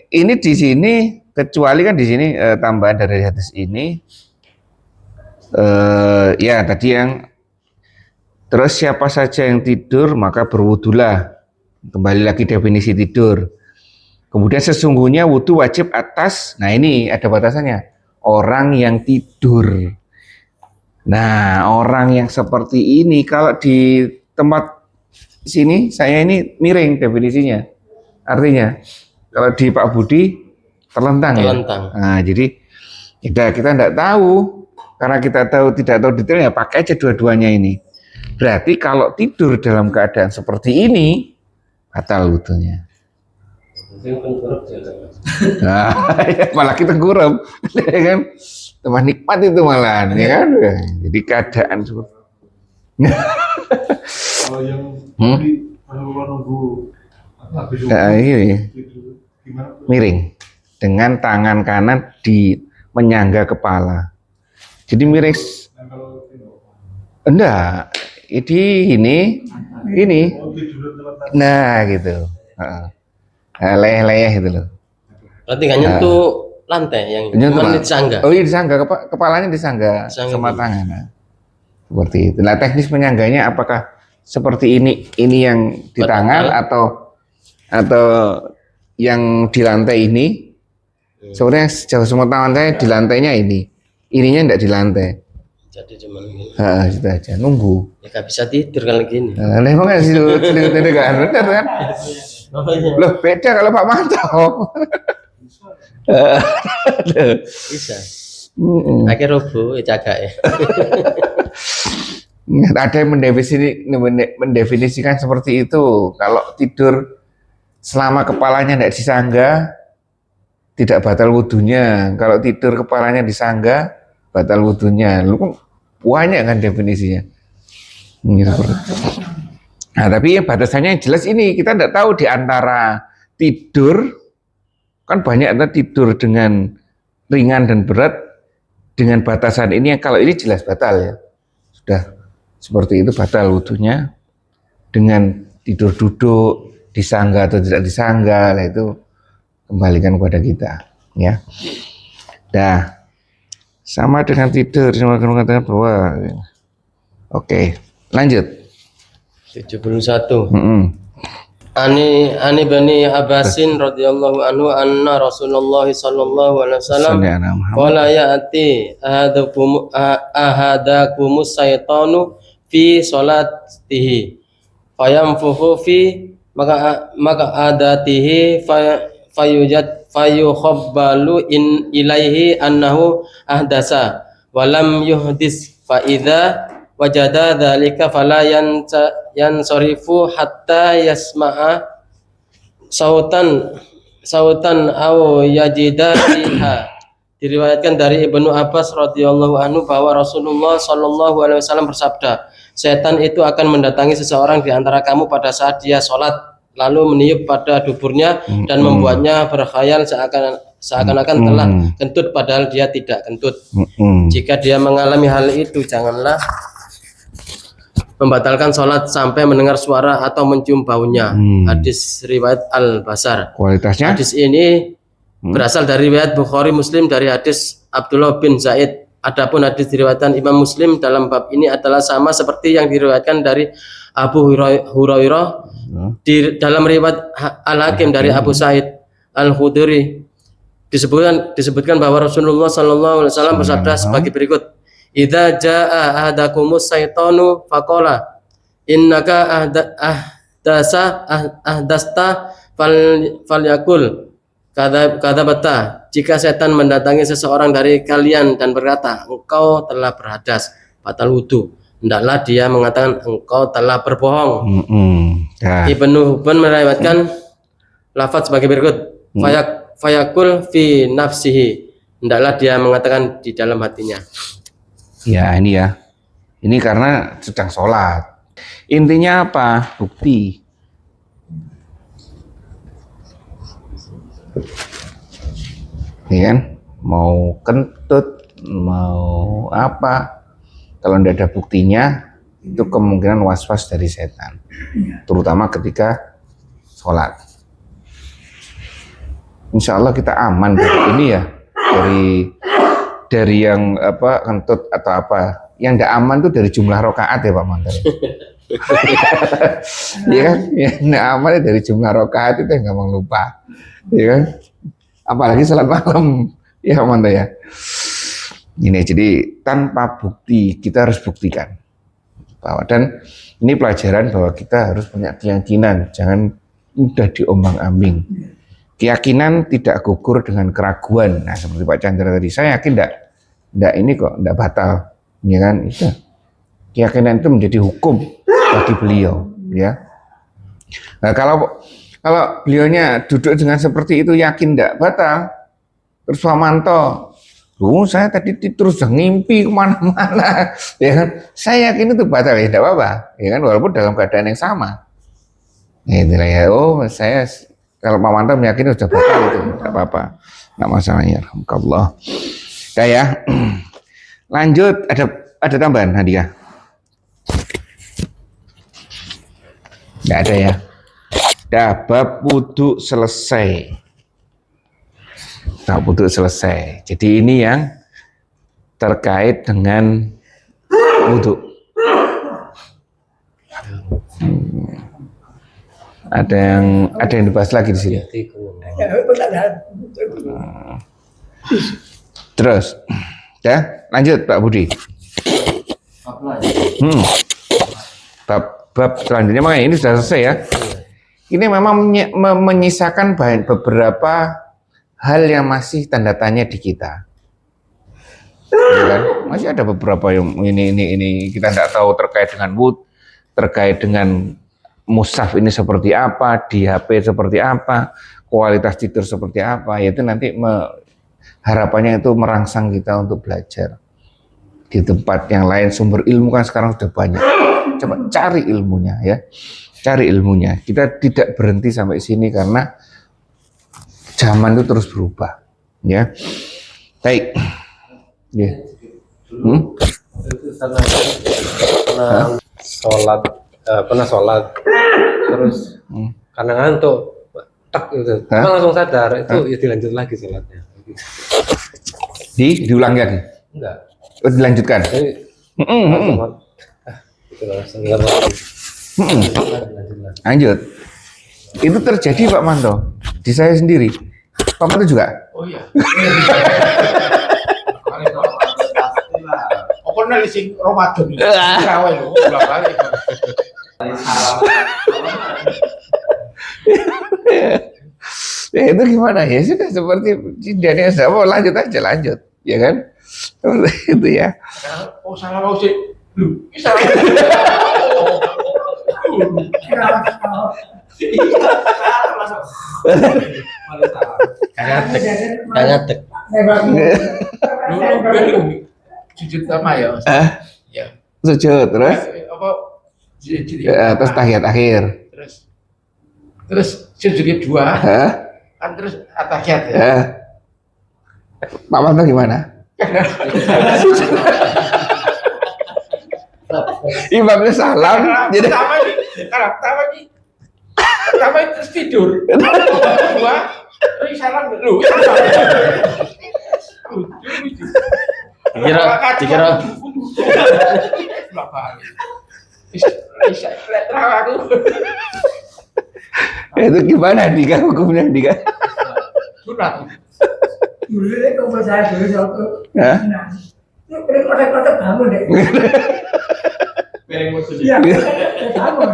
Ini di sini kecuali kan di sini tambahan dari hadis ini ya tadi yang terus siapa saja yang tidur maka berwudulah, kembali lagi definisi tidur. Kemudian sesungguhnya wudu wajib atas, nah ini ada batasannya, orang yang tidur. Nah orang yang seperti ini kalau di tempat sini saya ini miring definisinya, artinya kalau di Pak Budi terlentang. Ya. Nah, jadi kita tidak tahu karena kita tidak tahu detailnya, pakai aja dua-duanya ini. Berarti kalau tidur dalam keadaan seperti ini, batal wudunya. Nah, ya, malah kita gurem, ya kan? Tambah nikmat itu malahan, ya kan? Jadi keadaan seperti Kalau yang kalau nunggu habis ini tidur gimana? miring dengan tangan kanan menyangga kepala. Jadi miring. Enggak, ini. Nah, gitu. Leyeh-leyeh gitu loh. Berarti nggak nyentuh lantai yang cuma disangga. Oh iya disangga, kepalanya disangga sama tangan. Nah, seperti itu. Nah, teknis menyangganya apakah seperti ini yang di tangan atau yang di lantai ini? Sebenarnya sejauh sepengetahuan saya di lantainya ininya enggak di lantai. Jadi cuma gini. Itu aja nunggu. Ya nggak bisa tidur kalau gini. Nah, emang nggak sih kan benar kan? Loh beda kalau Pak Manto. Bisa. Akhir robo jaga ya. Ada yang mendefinisikan seperti itu. Kalau tidur selama kepalanya tidak disangga, tidak batal wudunya. Kalau tidur kepalanya disangga, batal wudunya. Lu kan banyak kan definisinya. Nah, tapi batasannya yang jelas ini, kita tidak tahu di antara tidur, kan banyak ada tidur dengan ringan dan berat, dengan batasan ini, kalau ini jelas batal ya. Sudah seperti itu batal wudunya. Dengan tidur duduk, disangga atau tidak disangga, lah itu kembalikan kepada kita. Ya. Dah. Sama dengan tidur, sama mengatakan bahwa oke, lanjut. 71. Ani bani Abbasin radhiyallahu anhu anna Rasulullah sallallahu alaihi wasallam qala ya'ti ahadakumus syaitanu fi salatihi fayamfuhu fi maka adatihi fayukhabbalu ilaihi annahu ahdasa walam yuhdis fa idza wajada dzalika fala yansarifu hatta yasma'a sautan aw yajida fiha. Diriwayatkan dari Ibnu Abbas radhiyallahu anhu bahwa Rasulullah sallallahu alaihi wasallam bersabda, setan itu akan mendatangi seseorang di antara kamu pada saat dia sholat, lalu meniup pada duburnya dan membuatnya berkhayal seakan-akan telah kentut padahal dia tidak kentut. Jika dia mengalami hal itu, janganlah membatalkan sholat sampai mendengar suara atau mencium baunya. Hadis riwayat Al-Basar. Kualitasnya? Hadis ini berasal dari riwayat Bukhari Muslim dari hadis Abdullah bin Zaid. Adapun hadis diriwayatkan Imam Muslim dalam bab ini adalah sama seperti yang diriwayatkan dari Abu Hurairah di dalam riwayat Al-Hakim dari Abu Sa'id Al-Khudri disebutkan bahwa Rasulullah sallallahu alaihi wasallam bersabda sebagai berikut: "Idza jaa ahadakumus syaitanu faqala innaka ahdasta falyakul kadzabta." Jika setan mendatangi seseorang dari kalian dan berkata, "Engkau telah berhadas, batal wudu," hendaklah dia mengatakan, "Engkau telah berbohong." Ibnu Hibban meriwayatkan lafaz sebagai berikut: fayakul fi nafsihi, hendaklah dia mengatakan di dalam hatinya. Ya ini ya, ini karena sedang sholat. Intinya apa? Bukti. Ya kan? Mau kentut, mau apa? Kalau tidak ada buktinya, itu kemungkinan was-was dari setan, terutama ketika sholat. Insya Allah kita aman dari ini ya, dari yang apa kentut atau apa. Yang tidak aman tuh dari jumlah rakaat ya Pak Mantar. Iya kan? Yang tidak aman dari jumlah rakaat itu yang gampang lupa, iya kan? Apalagi salat malam, ya Pak Mantar ya. Ini jadi tanpa bukti kita harus buktikan bahwa, dan ini pelajaran bahwa kita harus punya keyakinan, jangan mudah diombang-ambing. Keyakinan tidak gugur dengan keraguan. Nah seperti Pak Chandra tadi, saya yakin enggak ini kok, enggak batal, ya kan? Itu keyakinan itu menjadi hukum bagi beliau, ya. Nah, kalau beliaunya duduk dengan seperti itu yakin enggak batal, terus Pak Manto, saya tadi terus ngimpi kemana-mana, ya kan? Saya yakin itu batal, ya enggak apa-apa, ya kan? Walaupun dalam keadaan yang sama. Ya, itulah ya. Oh, saya kalau Pak Manto meyakini sudah batal itu, enggak apa-apa, enggak masalah ya. Alhamdulillah. Udah ya. Lanjut, ada tambahan hadiah? Enggak ada ya. Dah, bab wudhu selesai. Bab wudhu selesai. Jadi ini yang terkait dengan wudhu. Ada yang dibahas lagi di sini. Terus, ya lanjut Pak Budi. Bab selanjutnya makanya ini sudah selesai ya. Ini memang menyisakan beberapa hal yang masih tanda tanya di kita. Ya kan? Masih ada beberapa yang ini kita tidak tahu terkait dengan terkait dengan mushaf ini seperti apa, di HP seperti apa, kualitas tidur seperti apa, yaitu nanti harapannya itu merangsang kita untuk belajar di tempat yang lain. Sumber ilmu kan sekarang sudah banyak, coba cari ilmunya ya, cari ilmunya. Kita tidak berhenti sampai sini karena zaman itu terus berubah ya. Baik ya. Pernah sholat terus karena ngantuk tak gitu, langsung sadar itu ya dilanjut lagi sholatnya. Diulang lagi? Enggak. Oh, dilanjutkan? Lanjut. Itu terjadi Pak Manto di saya sendiri. Pak Manto juga? Oh iya. Pokoknya lising Ramadan ini. Terawih loh, ulang balik. Ya itu gimana ya, sudah seperti Daniel mau lanjut aja, lanjut ya kan, itu ya. Oh salah mau sih, lu salah. Kangatek. Sujud sama ya. Ya. Sujud terus? Apa? Terus tahiyat akhir. Terus sujud kedua. Kan terus tahiyat ya. Pak Manto gimana? Imamnya salam. Jadi pertama terus tidur. Kedua terus salam lu. Dikira itu gimana Dika, hukumnya Dika? Sunat. Dulu deh kalau saya dulu waktu Hah? itu kotak-kotak bangun deh. Iya, bangun.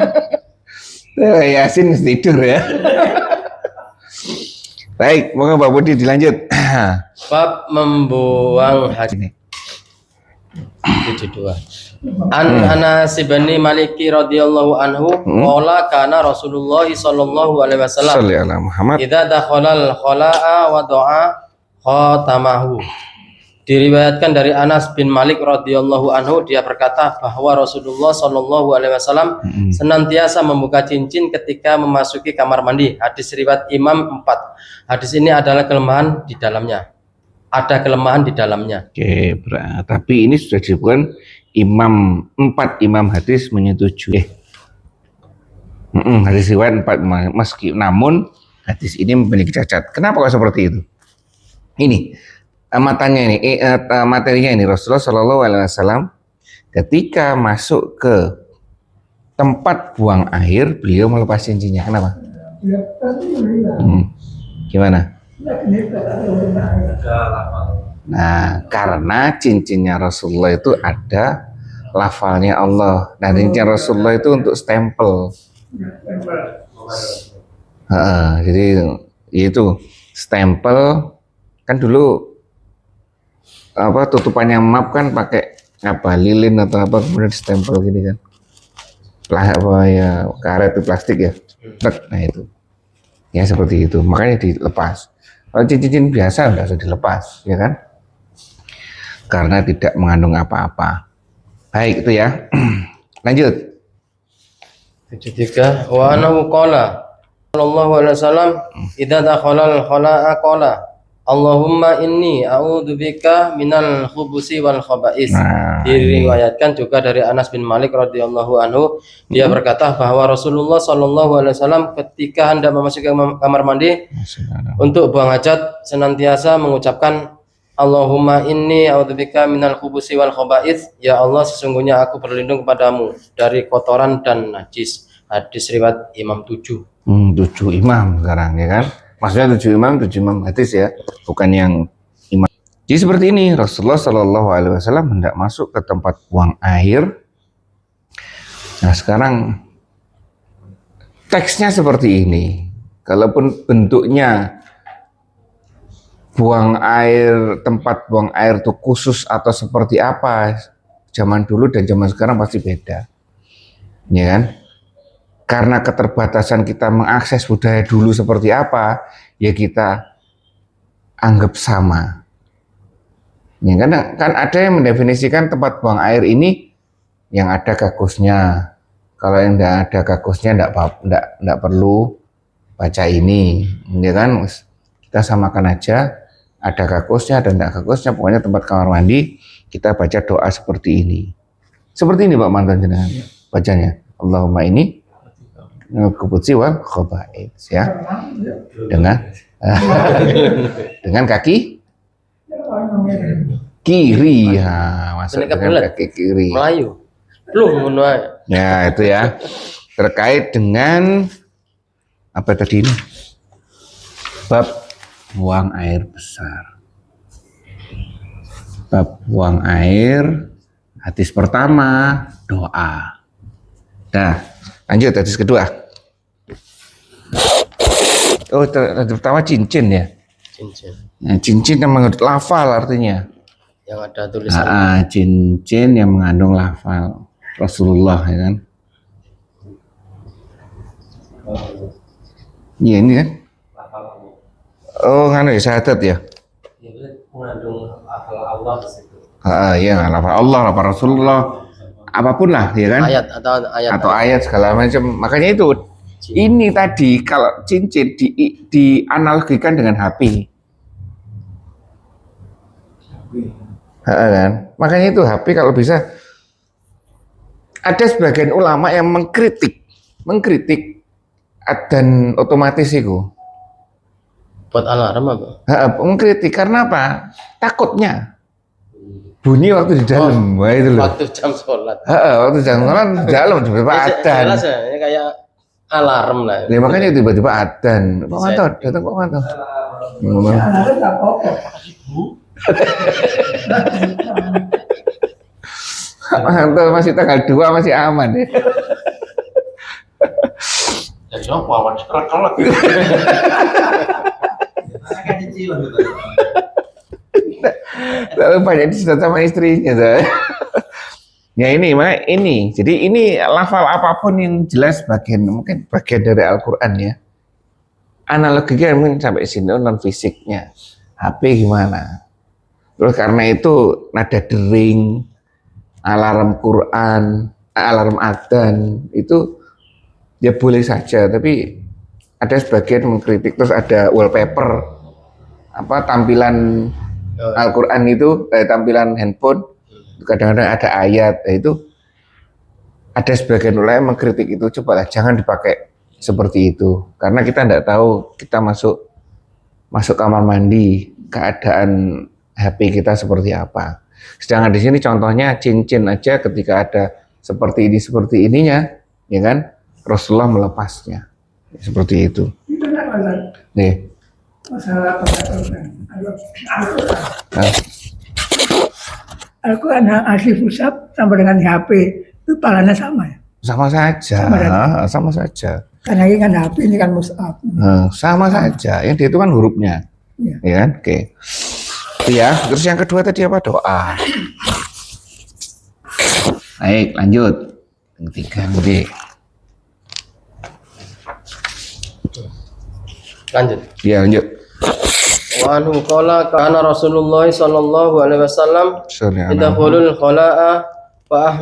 Yasin tidur ya. Baik, moga Pak Budi dilanjut. bab membuang haji. 72. Anas bin Maliki radhiyallahu anhu qala kana Rasulullah sallallahu alaihi wasallam Shalli ala Muhammad. idza dakhalal khala'a wa doa khatamahu. Diriwayatkan dari Anas bin Malik radhiyallahu anhu, dia berkata bahwa Rasulullah sallallahu alaihi wasallam senantiasa membuka cincin ketika memasuki kamar mandi. Hadis riwayat Imam 4. Hadis ini adalah kelemahan di dalamnya. Ada kelemahan di dalamnya. Oke, tapi ini sudah disebutkan Imam 4 imam hadis menyetujui. Hadis riwayat 4 meski namun hadis ini memiliki cacat. Kenapa kok seperti itu? Ini matanya ini materinya ini Rasulullah Shallallahu Alaihi Wasallam ketika masuk ke tempat buang air beliau melepas cincinnya. Kenapa? Gimana? Nah, karena cincinnya Rasulullah itu ada lafalnya Allah. Nah, cincin Rasulullah itu untuk stempel. Jadi itu stempel kan dulu apa tutupannya map kan pakai apa lilin atau apa kemudian stempel gini kan. Apa ya karet itu plastik ya. Nah itu. Ya seperti itu. Makanya dilepas. Kalau cincin biasa nggak usah dilepas, ya kan? Karena tidak mengandung apa-apa. Baik itu ya. Lanjut. 73 wa anahu qala sallallahu alaihi wasallam idza dakhala al-khala'a qala Allahumma inni a'udzubika minal khubusi wal khaba'is. Diriwayatkan juga dari Anas bin Malik radhiyallahu anhu, dia berkata bahwa Rasulullah sallallahu alaihi wasallam ketika hendak memasuki kamar mandi untuk buang hajat senantiasa mengucapkan Allahumma inni a'udzubika minal khubusi wal khaba'is. Ya Allah, sesungguhnya aku berlindung kepadamu dari kotoran dan najis. Hadis riwayat Imam 7. 7 imam sekarang ya kan? Maksudnya 7 imam hadis ya, bukan yang imam. Jadi seperti ini, Rasulullah Shallallahu Alaihi Wasallam hendak masuk ke tempat buang air. Nah sekarang teksnya seperti ini. Kalaupun bentuknya buang air, tempat buang air itu khusus atau seperti apa, zaman dulu dan zaman sekarang pasti beda, ya kan? Karena keterbatasan kita mengakses budaya dulu seperti apa, ya kita anggap sama. Ya, kan ada yang mendefinisikan tempat buang air ini yang ada gagusnya. Kalau yang tidak ada gagusnya tidak perlu baca ini, ya kan? Kita samakan aja, ada gagusnya dan tidak gagusnya. Pokoknya tempat kamar mandi kita baca doa seperti ini. Seperti ini Pak mantan jenengan bacanya. Allahumma ini khubusi wal khaba'is ya. Dengan kaki kiri ya, masuk dengan kaki kiri. Melayu. Belum ngono ae. Ya, itu ya. Terkait dengan apa tadi ini? Bab buang air besar. Bab buang air, hadis pertama doa. Nah, lanjut hadis kedua. Oh, pertama cincin ya. Cincin. Nah, cincin yang mengandung lafal artinya. Yang ada tulisan. Cincin yang mengandung lafal Rasulullah ya kan. Iya ini kan. Oh, nganu ya syahadat ya. Iya, mengandung lafal Allah di situ. Iya, lafal Allah, lafal Rasulullah. Apapun lah ya kan. Ayat atau ayat segala macam. Makanya itu ini tadi kalau cincin dianalogikan dengan HP. Kan? Makanya itu HP kalau bisa ada sebagian ulama yang mengkritik dan otomatis itu buat alarm apa? Mengkritik karena apa? Takutnya bunyi waktu di dalam. Wah, itu loh. Waktu jam sholat. Waktu jam sholat di dalam tiba-tiba adzan. Jelas ya, ini kayak alarm lah. Ya, makanya tiba-tiba adzan. Pak Manto, datang Pak Manto. Anak tak apa-apa. Pak Manto masih tanggal 2 masih aman ya. Jadi apa awan sholat. Lalu banyak disedot sama istrinya saya. Ya ini, jadi ini lafal apapun yang jelas mungkin bagian dari Al-Quran ya. Analoginya mungkin sampai sini non fisiknya. HP gimana? Terus karena itu nada dering, alarm Quran, alarm adzan itu ya boleh saja, tapi ada sebagian mengkritik. Terus ada wallpaper apa tampilan Al-Quran itu tampilan handphone kadang-kadang ada ayat, itu ada sebagian ulama yang mengkritik itu, cobalah jangan dipakai seperti itu karena kita tidak tahu kita masuk kamar mandi keadaan HP kita seperti apa. Sedangkan di sini contohnya cincin aja ketika ada seperti ininya, ya kan? Rasulullah melepasnya seperti itu. Itu enggak masalah. Nih. Masalah Al-Quran. Al-Quran asli pusat sama dengan HP itu pahalanya sama ya? Sama saja. Karena ini kan HP, ini kan mushaf. Sama saja. Yang dia itu kan hurufnya. Ya. Ya kan? Oke. Ya, terus yang kedua tadi apa? Doa. Baik, lanjut. Yang ketiga, Budi. Lanjut. Ya, lanjut. Wa anhu qala kana Rasulullah sallallahu alaihi wasallam idkhulul khala'a fa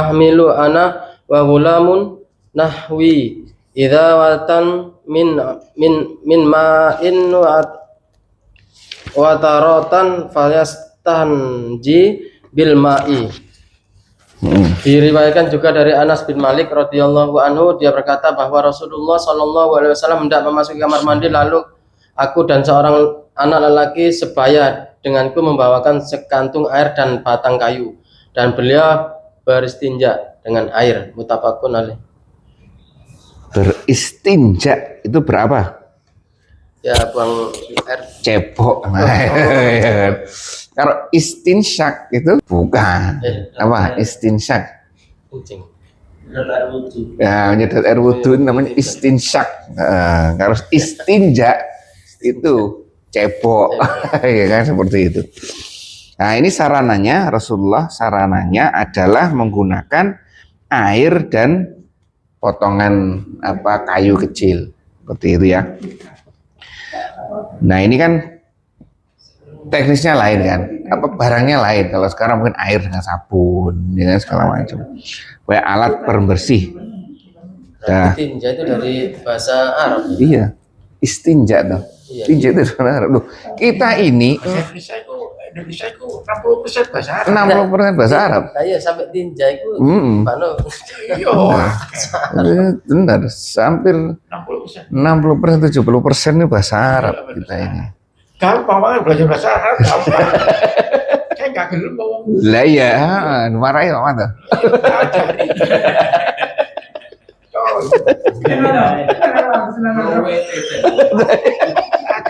ahmilu ana wa gulamun nahwi idza watan min ma'in wa taratan falyastanji bil ma'i. Diriwayatkan juga dari Anas bin Malik radhiyallahu anhu, dia berkata bahwa Rasulullah sallallahu alaihi wasallam hendak memasuki kamar mandi, lalu aku dan seorang anak lelaki sebaya denganku membawakan sekantung air dan batang kayu, dan beliau beristinja dengan air. Muttafaqun alaih. Beristinja itu berapa? Ya, buang air. Cepok. Kalau istinsyak itu bukan. Apa? Istinsyak. Kucing. Ya, menyedot air wudhu namanya istinsyak. Kalau istinja itu cepok. Ya kan, seperti itu. Nah, ini sarananya Rasulullah, sarananya adalah menggunakan air dan potongan kayu kecil. Seperti itu ya. Nah, ini kan teknisnya lain kan, barangnya lain. Kalau sekarang mungkin air dengan sabun, dengan segala macam. Kayak alat pembersih. Nah, Istinja itu dari bahasa Arab. iya, istinja dong. Iya. Istinja itu bahasa Arab. Loh, kita ini Indonesia itu 60% bahasa Arab. 60% bahasa Arab. Iya, sampai tinja itu. Pano. Iya, Benar, hampir 60%. 60% 70% ini bahasa Arab kita ini. Gampang banget belajar bahasa Arab, gampang. Saya nggak gelem ngomong. Lah iya, marahin sama tuh. Ajari.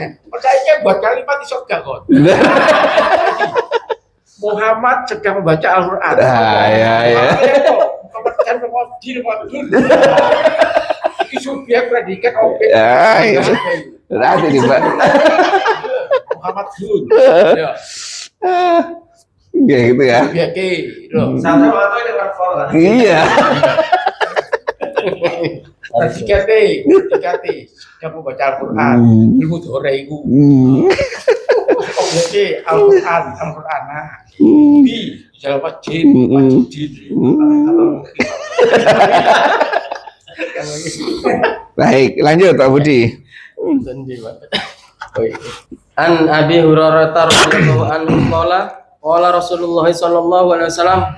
Percaya buat kalimat iso gak kon. Muhammad sedang membaca Al-Qur'an. Ya. Kepercayaan wadil. Iki subjek predikat objek. Ya, iya. Nanti nih, Mbak. Muhammad Hun. Ya. Ya gitu ya. Ya ki. Iya. Ketika kamu baca Al-Qur'an, ilmu dore iku. Objek Al-Qur'an. Di dalam masjid. Baik, lanjut Pak Budi. An Abi Hurairah radhiyallahu anhu qala Rasulullah sallallahu alaihi wasallam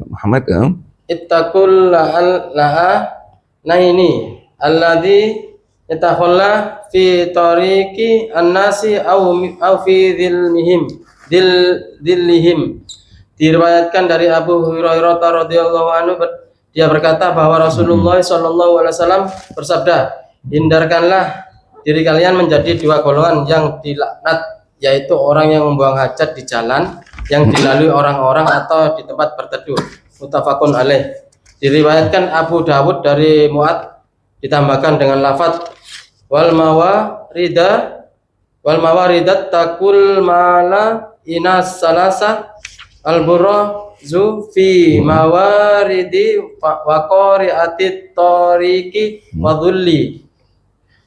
Muhammad ittaqul la'a naini alladhi yatakhalla fi tariqi an-nasi aw fi dhillihim. Diriwayatkan dari Abu Hurairah radhiyallahu anhu, dia berkata bahwa Rasulullah sallallahu alaihi wasallam bersabda, hindarkanlah diri kalian menjadi dua golongan yang dilaknat, yaitu orang yang membuang hajat di jalan yang dilalui orang-orang atau di tempat berteduh. Muttafaqun alaih. Diriwayatkan Abu Dawud dari Mu'ad, ditambahkan dengan lafaz wal mawaridat takul mala inas salasa al burrazu fi mawaridi wa qari'atit tariqi wa dhulli.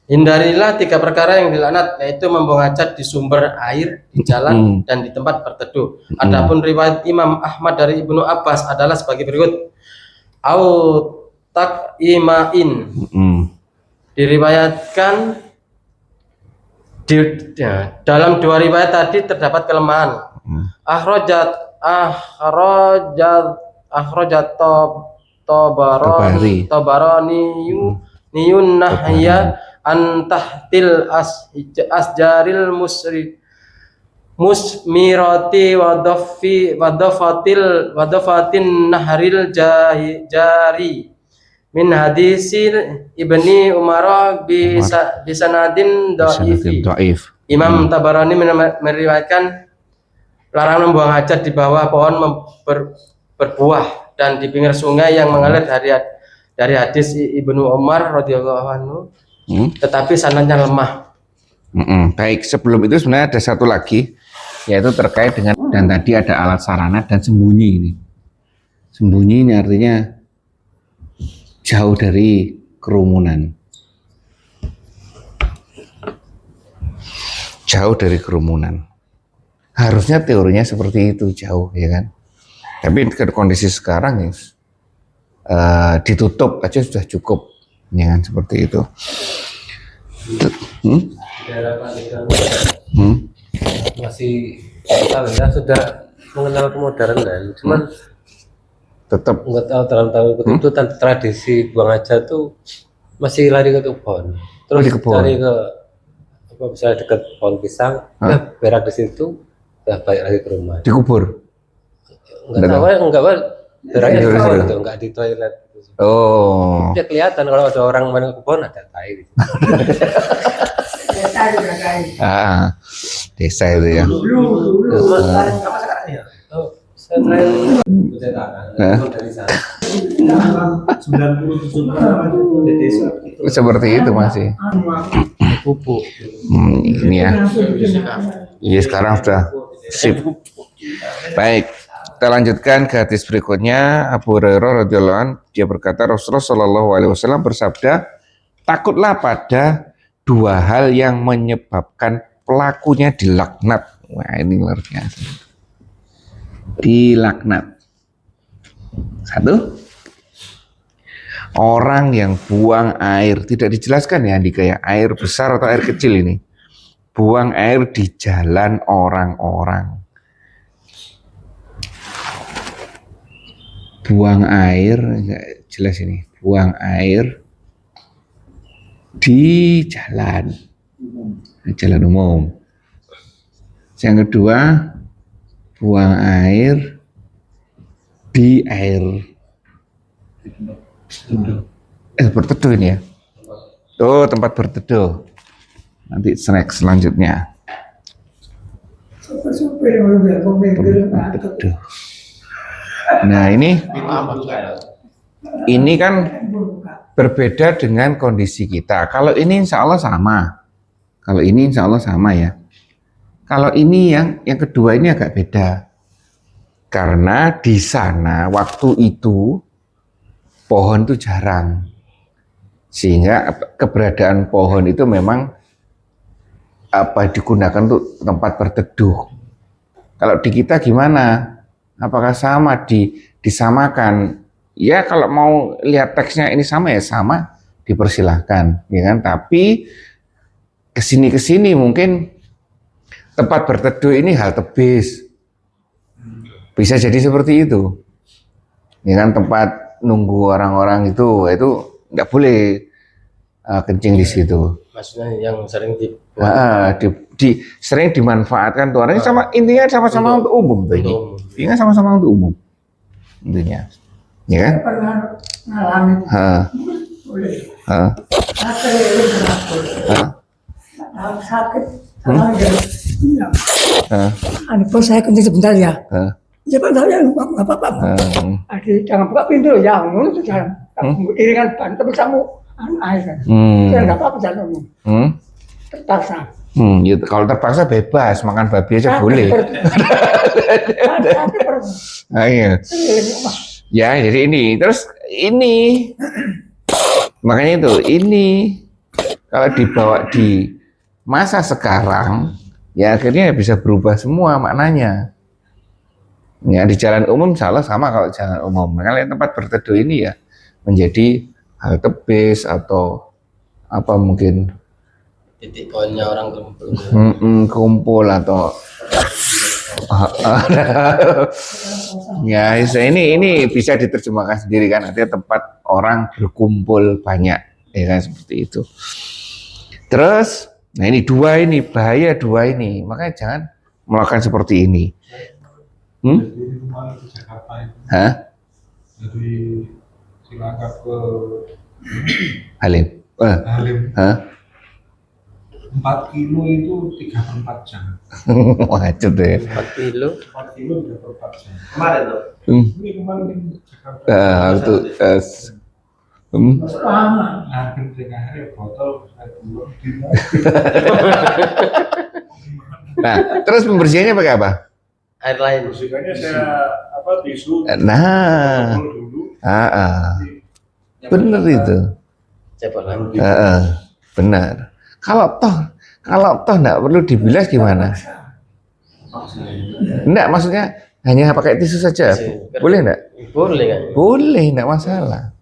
Hindarilah tiga perkara yang dilaknat, yaitu membuang hajat di sumber air, di jalan, dan di tempat berteduh. Adapun riwayat Imam Ahmad dari Ibnu Abbas adalah sebagai berikut. Au taqimain. Diriwayatkan dalam dua riwayat tadi terdapat kelemahan. Akhrajat Tabarani niyun nahya antahtil asjaril musmirati wadafatin nahril jari min hadisir Ibni Umar bisanadin dhaif. Imam Tabarani meriwayatkan larangan membuang hajat di bawah pohon berbuah dan di pinggir sungai yang mengalir dari hadis Ibnu Umar radhiyallahu anhu, tetapi sanadnya lemah. Baik, sebelum itu sebenarnya ada satu lagi, yaitu terkait dengan, dan tadi ada alat sarana dan sembunyi ini. Sembunyi ini artinya jauh dari kerumunan. Jauh dari kerumunan. Harusnya teorinya seperti itu, jauh, ya kan? Tapi ke kondisi sekarang ya, ditutup aja sudah cukup, ya kan, seperti itu. Masih kita sudah mengenal kemodernan, cuman Tetap nggak tahu dalam itu tradisi buang aja tuh masih lari ke kebun, terus di kebun. cari ke apa misalnya dekat pohon pisang, ya berak di situ, ya balik lagi ke rumah. dikubur. Nggak tahu ya, nggak apa beraknya di kebun tuh, nggak di toilet. Oh, Ya kelihatan kalau ada orang main ke kebun ada tai. Desa juga kayak desa itu ya. dulu Oh, saya terakhir dari sana. Seperti itu masih. Pupuk. Ini ya. Iya, sekarang sudah sip. Baik, kita lanjutkan ke hadis berikutnya. Abu Hurairah radhiyallahu anhu, dia berkata, Rasulullah Shallallahu alaihi wasallam bersabda, takutlah pada dua hal yang menyebabkan pelakunya dilaknat. Wah, ini luar biasa. Dilaknat. Satu, orang yang buang air, tidak dijelaskan ya Andika ya, air besar atau air kecil ini, buang air di jalan orang-orang. Buang air, enggak jelas ini, buang air di jalan umum. Yang kedua, buang air di air berteduh ini ya. Oh, tempat berteduh. Nanti snack selanjutnya. supir mobil Berteduh. Nah, ini kan berbeda dengan kondisi kita. Kalau ini insya Allah sama. Kalau ini insya Allah sama ya. Kalau ini yang kedua ini agak beda. Karena di sana waktu itu pohon itu jarang. Sehingga keberadaan pohon itu memang digunakan untuk tempat berteduh. Kalau di kita gimana? Apakah sama disamakan? Ya kalau mau lihat teksnya ini sama ya sama, dipersilahkan, ya kan? Tapi kesini mungkin tempat berteduh ini halte bis. Bisa jadi seperti itu. Ya kan, tempat nunggu orang-orang itu nggak boleh kencing di situ. Maksudnya yang sering Sering dimanfaatkan tuh orangnya intinya sama-sama untuk umum tuh ini. Intinya sama-sama untuk umum. Intinya. Ya kan? Saya pernah ngalamin boleh sakit bos saya kencing sebentar ya. Sebentar ya, nggak apa-apa. Adik jangan buka pintu ya, itu jangan. Iringan ban tapi kamu air kan. Saya nggak apa-apa jangan umum. Terpaksa. Gitu. Kalau terpaksa bebas makan babi aja boleh. Iya. Ya, jadi ini. Terus ini. Makanya itu, ini kalau dibawa di masa sekarang, ya akhirnya bisa berubah semua maknanya. Ya, di jalan umum salah sama kalau jalan umum. Kalau tempat berteduh ini ya menjadi halte bis atau apa mungkin titik poinnya orang kumpul. Kumpul atau ya ini bisa diterjemahkan sendiri kan, artinya tempat orang berkumpul banyak, ya kan, seperti itu. Terus nah ini bahaya dua ini, makanya jangan melakukan seperti ini. Hah? Dari Cilacap ke Halim. Halim. Hah? 4 kilo itu 3/4 jam. Wajib deh. 4 kilo. 4 kilo 3/4 jam. Kemarin tuh. Ini kemarin Jakarta. Itu Lama. Akhir tengah hari botol saya buang di Nah, terus pembersihannya pakai apa? Air lain. bersihkannya saya tisu Nah, botol dulu. bener itu. Coba lagi. Benar. Kalau toh nggak perlu dibilas gimana? Enggak, maksudnya hanya pakai tisu saja. Boleh enggak? Boleh kan? Boleh, enggak masalah.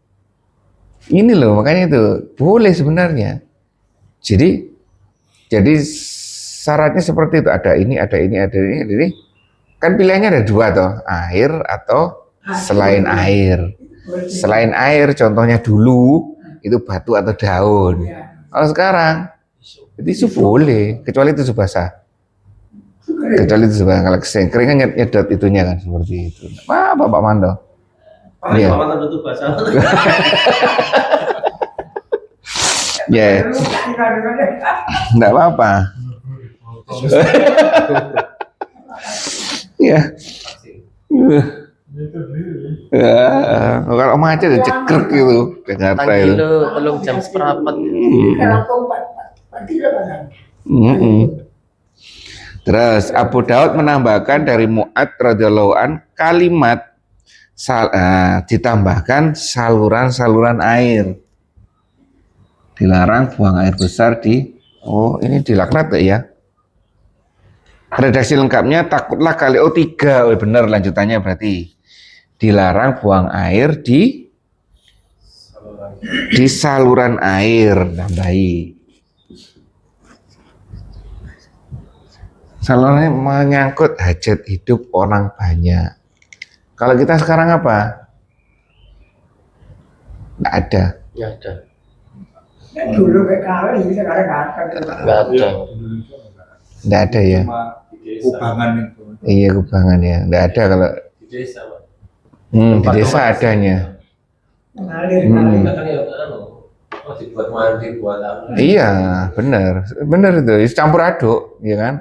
Ini loh, makanya itu boleh sebenarnya. Jadi syaratnya seperti itu. Ada ini. Kan pilihannya ada dua toh, air atau selain air. Selain air, contohnya dulu itu batu atau daun. Kalau sekarang tisu boleh, kecuali tisu basah. Kecuali tisu basah. Kalau kering kan nyedot itunya kan seperti itu. Apa Pak Manto? Iya. Ya, enggak apa-apa. Ya. Kalau macet ya cekrek gitu Jakarta itu. Telung jam seperapat. Terus Abu Daud menambahkan dari Mu'ad radhiyallahu an kalimat ditambahkan saluran-saluran air. Dilarang buang air besar ini dilaknat ya. Redaksi lengkapnya takutlah kali 3. Oh benar lanjutannya berarti. Dilarang buang air di saluran air, nambahi. Salurannya menyangkut hajat hidup orang banyak. Kalau kita sekarang apa? Nggak ada. Nggak ada. Dulu sekarang ini sekarang Nggak ada. Nggak ada ya. Kubangan itu. Iya kubangan ya. Nggak ada kalau Di desa, Pak. di desa adanya. mengalir. Masih buat mandi, buat apa? Iya benar itu. Campur aduk, ya kan?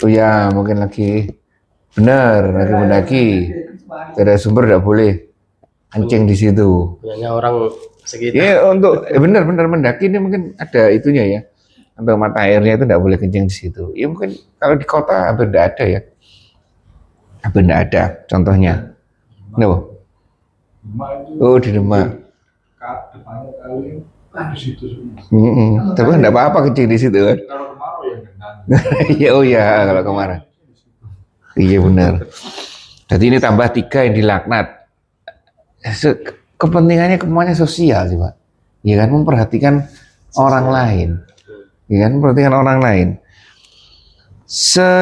Oh ya mungkin lagi lagi mendaki. Tidak sumber tidak boleh kencing di situ. Punyanya orang sekitar. Ya untuk benar mendaki ini mungkin ada itunya ya. Untuk mata airnya itu tidak boleh kencing di situ. Ya mungkin kalau di kota hampir tidak ada ya. Hampir tidak ada. Contohnya, no. Oh di Demak. Depannya kali di situ semua. Tapi tidak apa-apa kencing di situ kan. Kalau kemarau ya genang. Ya oh ya kalau kemarin. Iya benar. Jadi ini tambah 3 yang dilaknat. Kepentingannya semuanya sosial sih Pak. Ya kan memperhatikan orang lain. Ya kan memperhatikan orang lain.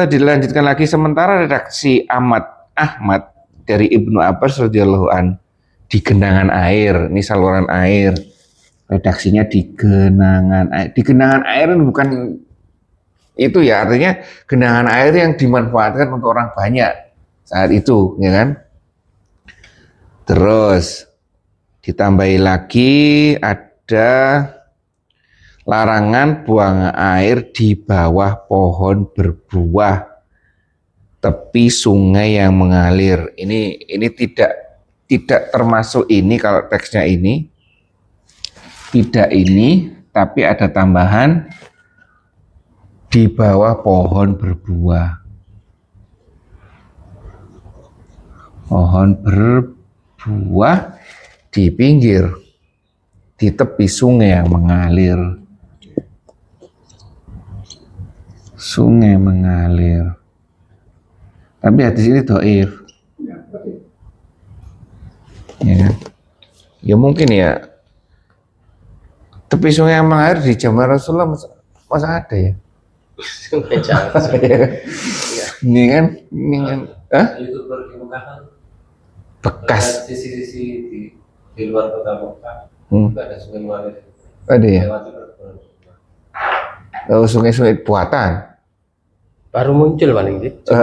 Dilanjutkan lagi sementara redaksi Ahmad dari Ibnu Abbas radhiyallahu an di genangan air, ini saluran air. Redaksinya di genangan air. Di genangan air bukan itu ya, artinya genangan air yang dimanfaatkan untuk orang banyak saat itu, ya kan? Terus ditambahi lagi ada larangan buang air di bawah pohon berbuah tepi sungai yang mengalir. Ini tidak termasuk ini kalau teksnya ini. Tidak ini, tapi ada tambahan di bawah pohon berbuah. Pohon berbuah di pinggir, di tepi sungai yang mengalir. Sungai mengalir. Tapi hadis ini dhaif. Ya. Ya mungkin ya. Tepi sungai yang mengalir di zaman Rasulullah masa ada ya? Sungai Jawa. Ini kan, YouTuber di Mekah kan bekas. sisi-sisi di luar kota Mekah nggak ada sungai mengalir. Ada ya? Lewati perkebunan. Oh, sungai-sungai buatan. Baru muncul paling gitu.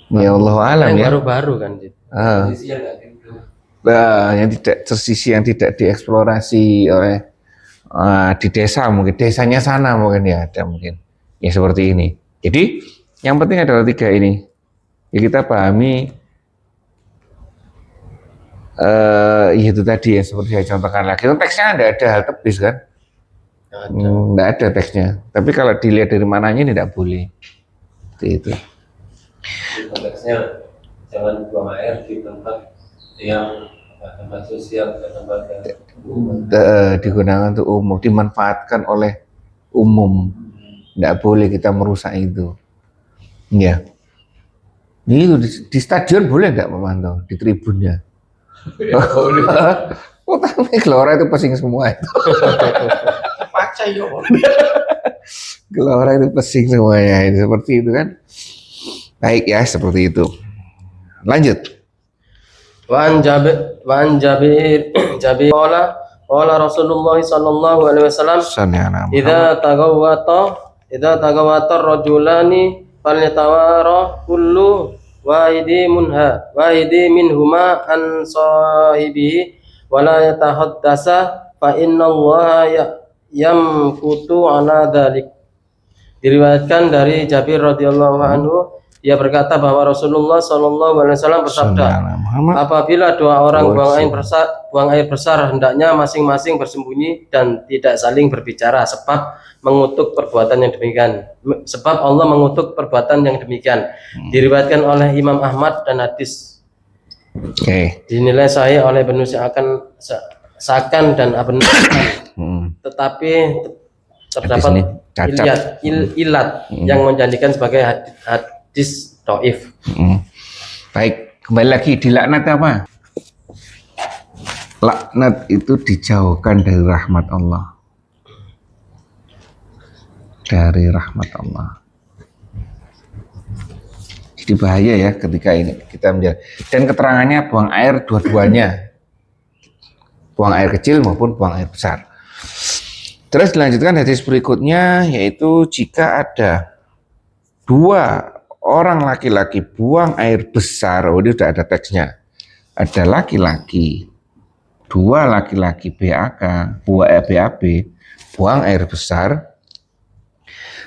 Ya Allah alam ya. Baru-baru kan gitu. Sisi yang nggak gitu. Yang tidak tersisi, yang tidak dieksplorasi oleh di desa mungkin, desanya sana mungkin ya ada mungkin ya seperti ini. Jadi yang penting adalah 3 ini. Ya kita pahami Ya itu tadi ya seperti saya contohkan lagi. Itu teksnya tidak ada hal tebis kan? Tidak ada teksnya. Tapi kalau dilihat dari mananya ini tidak boleh. Seperti itu. Konteksnya jangan buang air di tempat yang tempat sosial, tempat yang Digunakan untuk umum, dimanfaatkan oleh umum. Tidak boleh kita merusak itu. Ya. Ini itu di stadion boleh nggak memantau di tribunnya? Oh, tapi Gelora itu pesing semua itu. Paca yo. Gelora itu pesing semuanya. Ini seperti itu kan? Baik ya, seperti itu. Lanjut. Wan Jabir qala Rasulullah sallallahu alaihi wasallam idza tagawata rajulani falyatawara kullu wahidi minhuma an sahibihi wa la yatahaddasa fa inna Allah yamkutu ala dzalik. Diriwayatkan dari Jabir radhiyallahu anhu, dia berkata bahwa Rasulullah sallallahu alaihi wasallam bersabda, apabila dua orang buang air besar hendaknya masing-masing bersembunyi dan tidak saling berbicara sebab mengutuk perbuatan yang demikian. Sebab Allah mengutuk perbuatan yang demikian. Diriwayatkan oleh Imam Ahmad dan hadis dinilai sahih oleh Ibnu Sa'kan dan Ibnu tetapi terdapat ilat yang menjadikan sebagai hadis dhaif. Baik, kembali lagi di laknat apa? Laknat itu dijauhkan dari rahmat Allah. Dari rahmat Allah. Jadi bahaya ya ketika ini kita menjaga. Dan keterangannya buang air dua-duanya. Buang air kecil maupun buang air besar. Terus dilanjutkan hadis berikutnya, yaitu jika ada dua orang laki-laki buang air besar, ini sudah ada teksnya. Ada laki-laki, dua laki-laki BAK, BAB, buang air besar,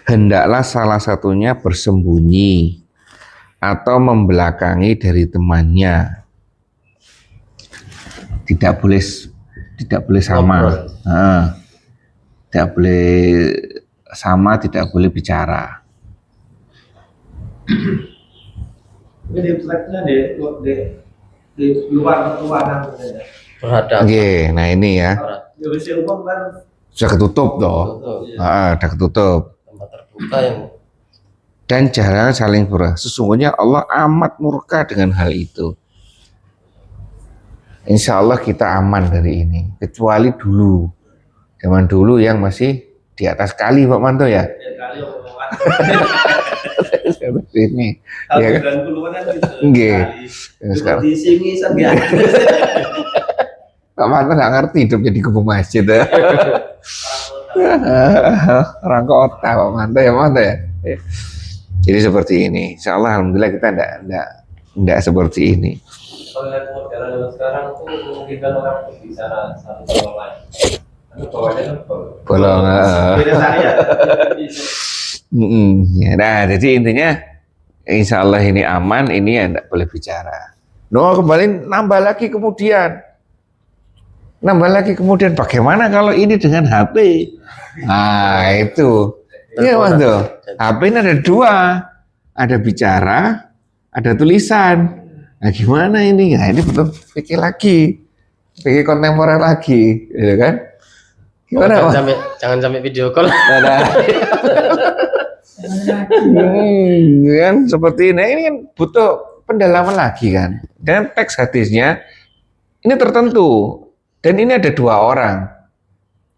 hendaklah salah satunya bersembunyi atau membelakangi dari temannya. Tidak boleh sama. Tidak boleh sama, tidak boleh bicara. Ini fleksnya di luar ruangan. Berhadap. Oke, nah ini ya. Di umum kan Sudah ketutup toh. Sudah ketutup. Tempat terbuka yang Dan jangan saling berah. Sesungguhnya Allah amat murka dengan hal itu. Insya Allah kita aman dari ini. Kecuali dulu. Zaman dulu yang masih di atas kali Pak Manto ya. kali omongan. Seperti ini. Tahun Ya kan? 90-an kan gitu. Nggih. Kali. Sekarang Di sini sampai Pak Manto nggak ngerti hidupnya di kebun masjid ya. Orang kota Pak Manto ya, Manto ya. Jadi seperti ini. Insya Allah alhamdulillah kita enggak seperti ini. kalau lihat modern zaman sekarang tuh memungkinkan orang berbicara satu sama lain. Tapi bawahnya kan Bolong. beda saya. Ya, nah, jadi intinya insya Allah ini aman, ini ya enggak boleh bicara. No, kembali nambah lagi kemudian bagaimana kalau ini dengan HP? Nah, itu. Iya, Mas. HP ini ada dua. Ada bicara, ada tulisan. Nah, gimana ini? Nah, ini betul pikir kontemporer lagi, gitu kan? Gimana, Mas? jangan sampai video call. Kan seperti ini kan butuh pendalaman lagi kan. Dan teks hadisnya ini tertentu dan ini ada dua orang.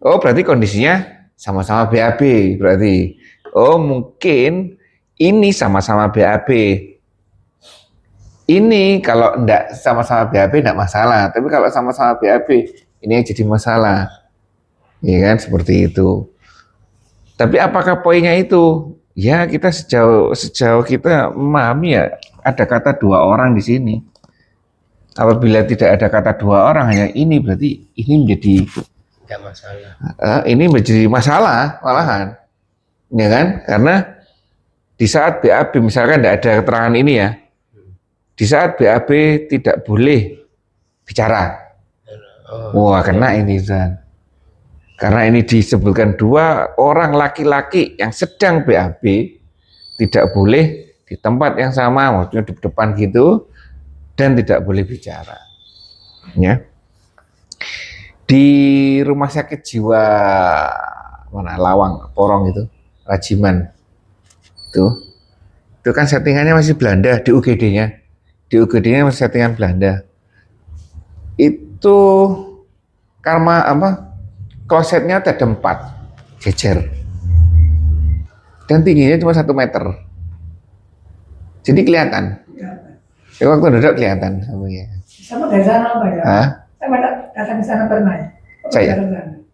Oh, berarti kondisinya sama-sama BAB berarti. Oh, mungkin ini sama-sama BAB. Ini kalau enggak sama-sama BAB enggak masalah, tapi kalau sama-sama BAB ini yang jadi masalah. Ya kan seperti itu. Tapi apakah poinnya itu? Ya kita sejauh kita memahami ya ada kata dua orang di sini. Apabila tidak ada kata dua orang hanya ini berarti ini menjadi Enggak masalah. ini menjadi masalah malahan. Ya kan? Karena di saat BAB misalkan tidak ada keterangan ini ya. Di saat BAB tidak boleh bicara. Oh, Wah, kena ini Ustaz. Karena ini disebutkan 2 orang laki-laki yang sedang BAB tidak boleh di tempat yang sama, maksudnya di depan gitu, dan tidak boleh bicara. Ya. Di rumah sakit jiwa mana Lawang, Porong itu, Rajiman. Itu kan settingannya masih Belanda di UGD-nya. Di UGD-nya masih settingan Belanda. Itu karena apa? Klosetnya ada 4 jejer. Dan tingginya cuma 1 meter. Jadi kelihatan. Ya, waktu duduk kelihatan semuanya. Sama dari sana apa ya? Hah? Sama datang ke sana pernah ya? Saya?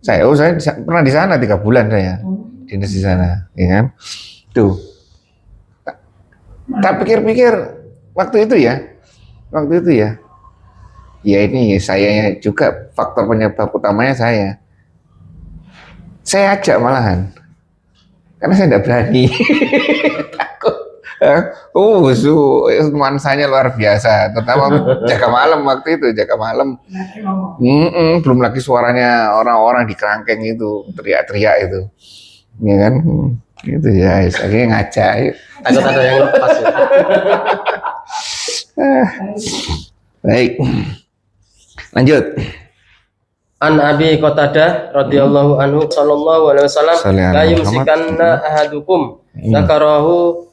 Saya pernah di sana 3 bulan saya. Dinas di sana, ya kan? Tuh. Tak pikir-pikir waktu itu ya. Ya ini saya juga faktor penyebab utamanya saya. Saya ajak malahan. Karena saya tidak berani. Takut. Nuansanya luar biasa. Terutama jaga malam waktu itu, jaga malam. Belum lagi suaranya orang-orang di kerangkeng itu, teriak-teriak itu. Ya kan? Itu ya, akhirnya ngajak. takut ada yang lepas ya. Baik. Lanjut. An Abi Qatadah radhiyallahu anhu sallallahu alaihi wasallam la yumsikanna ahadukum zakarahu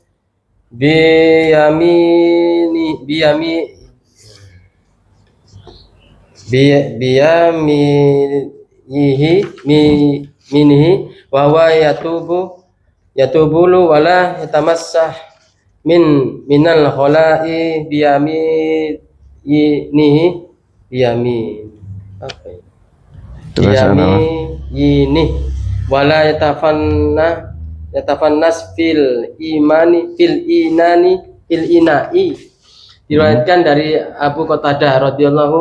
minhi wa huwa yatubulu wala yatamassah minal khala'i biyamin apa ya? Ini wala yatafannas fil inai. Diriwayatkan dari Abu Qatadah radhiyallahu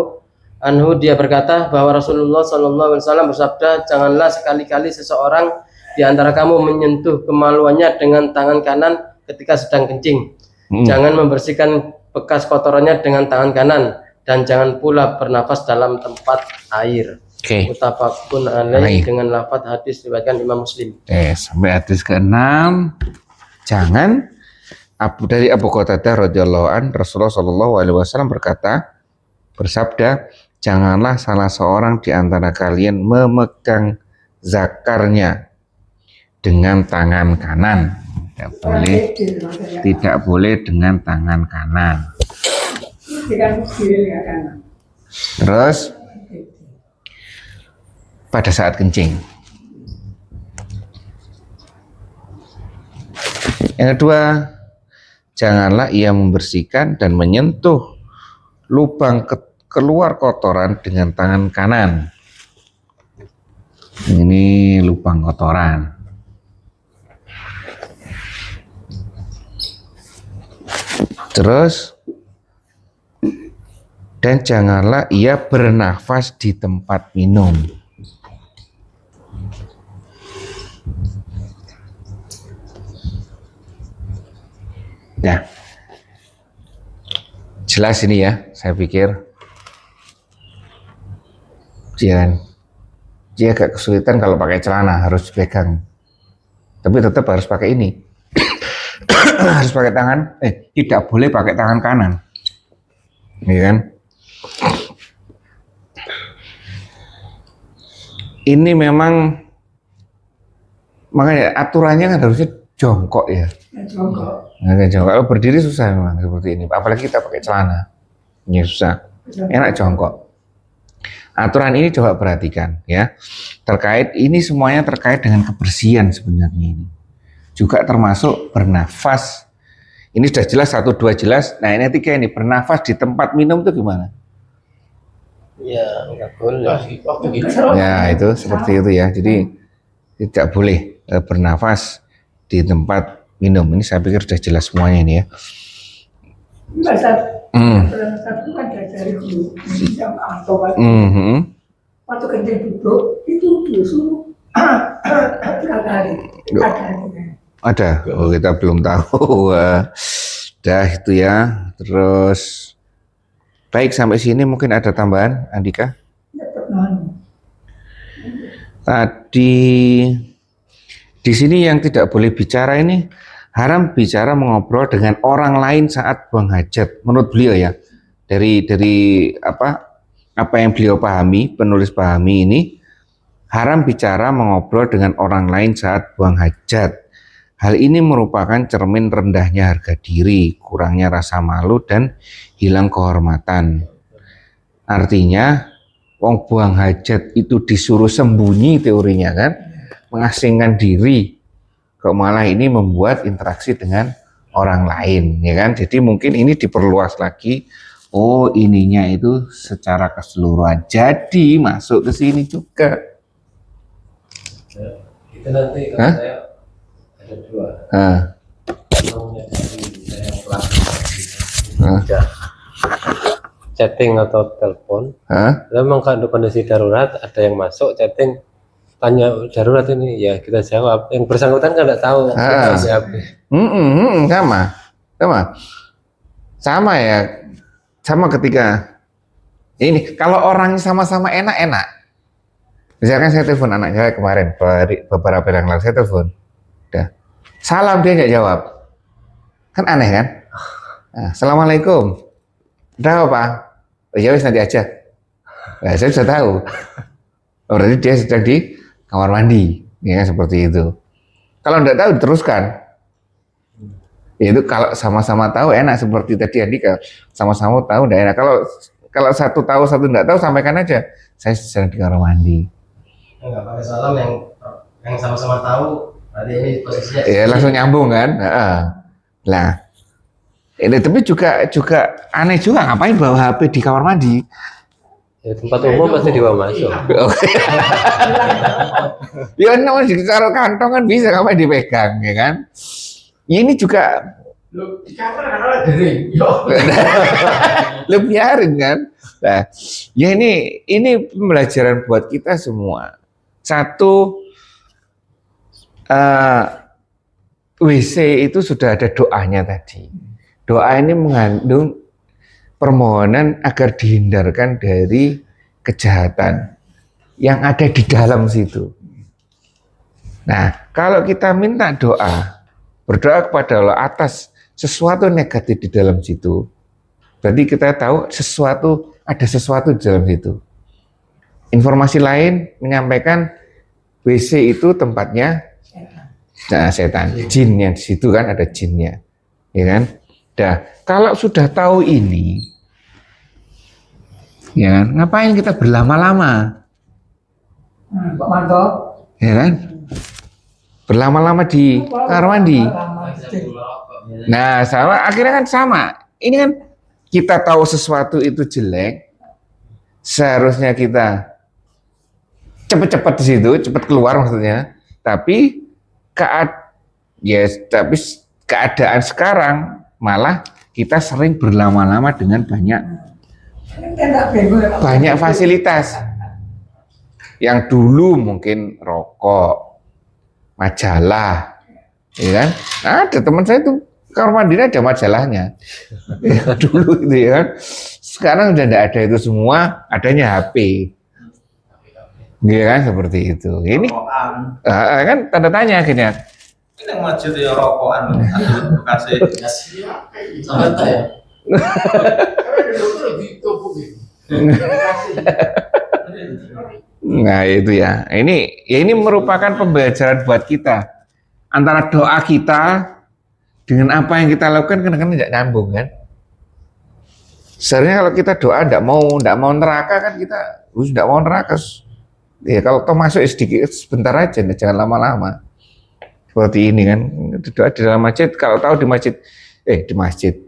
anhu, dia berkata bahwa Rasulullah sallallahu alaihi wasallam bersabda, janganlah sekali-kali seseorang di antara kamu menyentuh kemaluannya dengan tangan kanan ketika sedang kencing. Jangan membersihkan bekas kotorannya dengan tangan kanan, dan jangan pula bernafas dalam tempat air. Muttafaqun alaih, dengan lafaz hadis diriwayatkan Imam Muslim. Sampai hadis ke-6. Jangan dari Abu Qatadah radhiyallahu an, Rasulullah sallallahu alaihi wasallam bersabda, janganlah salah seorang di antara kalian memegang zakarnya dengan tangan kanan. Tidak boleh dengan tangan kanan. Terus pada saat kencing. Yang kedua, janganlah ia membersihkan dan menyentuh lubang keluar kotoran dengan tangan kanan. Ini lubang kotoran. Terus, dan janganlah ia bernafas di tempat minum. Nah, jelas ini ya, saya pikir dia agak kesulitan kalau pakai celana, harus dipegang. Tapi tetap harus pakai ini. Harus pakai tangan, tidak boleh pakai tangan kanan. Iya kan? Ini memang makanya aturannya kan harusnya jongkok ya. Jongkok. Kalau berdiri susah memang seperti ini. Apalagi kita pakai celana, ini susah. Enak jongkok. Aturan ini coba perhatikan ya. Terkait ini semuanya terkait dengan kebersihan sebenarnya ini. Juga termasuk bernafas. Ini sudah jelas 1, 2 jelas. Nah ini 3 ini bernafas di tempat minum itu gimana? Ya nggak boleh. Ya itu seperti itu ya. Jadi tidak boleh bernafas di tempat minum. Ini saya pikir sudah jelas semuanya ini ya. Satu kan dari guru yang waktu kencing duduk itu disuruh 3 kali. Ada? Oh kita belum tahu. Dah itu ya. Terus Baik, sampai sini mungkin ada tambahan, Andika? Ya, pernah. Tadi di sini yang tidak boleh bicara ini haram bicara mengobrol dengan orang lain saat buang hajat. Menurut beliau ya, dari apa yang beliau pahami, penulis pahami ini, haram bicara mengobrol dengan orang lain saat buang hajat. Hal ini merupakan cermin rendahnya harga diri, kurangnya rasa malu, dan hilang kehormatan. Artinya, wong buang hajat itu disuruh sembunyi teorinya kan, mengasingkan diri. Kok malah ini membuat interaksi dengan orang lain, ya kan? Jadi mungkin ini diperluas lagi. Oh, ininya itu secara keseluruhan. Jadi masuk ke sini juga. Itu nanti kalau saya ada dua. Chatting atau telepon. Memang kalau kondisi darurat ada yang masuk chatting tanya darurat ini ya kita jawab. Yang bersangkutan kan nggak tahu siapa. Sama ya. Sama ketika ini kalau orangnya sama-sama enak. Misalkan saya telepon anak saya kemarin beberapa yang lalu saya telepon. Salam dia nggak jawab, kan aneh kan? Nah, Assalamualaikum, udah apa? Oh, ya wis nanti aja. Nah, saya sudah tahu. Oh, berarti dia sedang di kamar mandi, ya seperti itu. Kalau nggak tahu teruskan. Itu kalau sama-sama tahu enak seperti tadi Andika, sama-sama tahu nggak enak. Kalau satu tahu satu nggak tahu sampaikan aja. Saya sedang di kamar mandi. Nggak pakai salam yang sama-sama tahu. Berarti ini posisinya ya langsung nyambung kan. Nah, ini tapi juga aneh juga ngapain bawa HP di kamar mandi? Ya, tempat umum pasti dibawa masuk. Ya namanya ditaruh kantong kan bisa, ngapain dipegang ya kan? Ya, ini juga Lu di kamar kan gering. lu biarin kan. Nah, ya ini pembelajaran buat kita semua. Satu, WC itu sudah ada doanya tadi. Doa ini mengandung permohonan agar dihindarkan dari kejahatan yang ada di dalam situ. Nah, kalau kita minta doa, berdoa kepada Allah atas sesuatu negatif di dalam situ, berarti kita tahu ada sesuatu di dalam situ. Informasi lain menyampaikan WC itu tempatnya setan, jin yang di situ kan ada jinnya, ya kan? Dah, kalau sudah tahu ini, ya kan? Ngapain kita berlama-lama? Pak Manto. Ya kan? Berlama-lama di kamar mandi. Nah, sama akhirnya kan sama. Ini kan kita tahu sesuatu itu jelek, seharusnya kita cepat-cepat di situ, cepat keluar maksudnya. Tapi keadaan sekarang malah kita sering berlama-lama dengan banyak fasilitas. Yang dulu mungkin rokok, majalah, ya kan? Ada teman saya tuh kamar mandinya ada majalahnya. Ya, dulu itu ya kan. Sekarang udah tidak ada itu semua, adanya HP. Iya kan seperti itu. Ini kan tanda tanya akhirnya. Ini yang masjid ya rokokan Bekasi. Sangat ya. Nah itu ya. Ini merupakan pembelajaran buat kita. Antara doa kita dengan apa yang kita lakukan kadang-kadang tidak nyambung kan. Sebenarnya kalau kita doa tidak mau neraka kan kita tidak mau neraka. Ya kalau toh masuk sedikit sebentar aja, jangan lama-lama. Seperti ini kan, doa di dalam masjid. Kalau tahu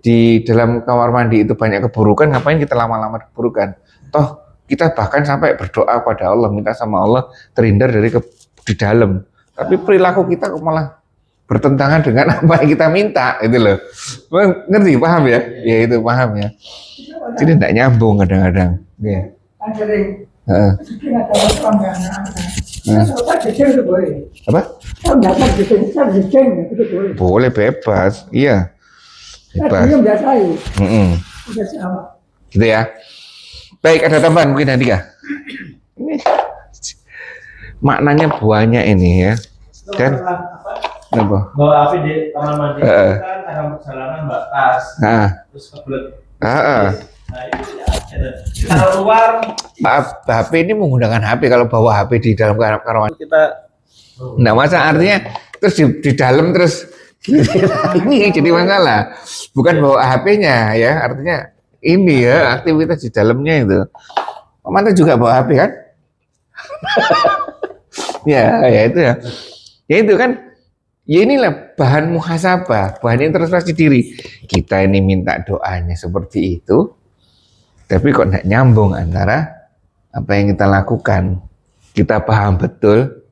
di dalam kamar mandi itu banyak keburukan, ngapain kita lama-lama keburukan? Toh kita bahkan sampai berdoa pada Allah, minta sama Allah terhindar dari di dalam. Tapi perilaku kita kok malah bertentangan dengan apa yang kita minta, itu loh. Ngerti, paham ya? Ya itu paham ya. Jadi tidak nyambung kadang-kadang. Ya. Apa? Boleh bebas, iya. Bebas. Gitu ya. Baik, ada tambahan mungkin Andika. Ini maknanya banyak ini ya. Dan apa? Bawa api di kamar mandi kan ada perjalanan batas. Terus kebelet. Nah itu ya. Kita keluar. HP ini menggunakan HP kalau bawa HP di dalam kamar mandi. Kita Nggak masalah, artinya terus di dalam terus ini jadi masalah. Bukan bawa HP-nya ya, artinya ini ya aktivitas di dalamnya itu. Mana juga bawa HP kan? ya itu ya. Ya itu kan. Ya inilah bahan muhasabah, bahan introspeksi diri. Kita ini minta doanya seperti itu, tapi kok nggak nyambung antara apa yang kita lakukan. Kita paham betul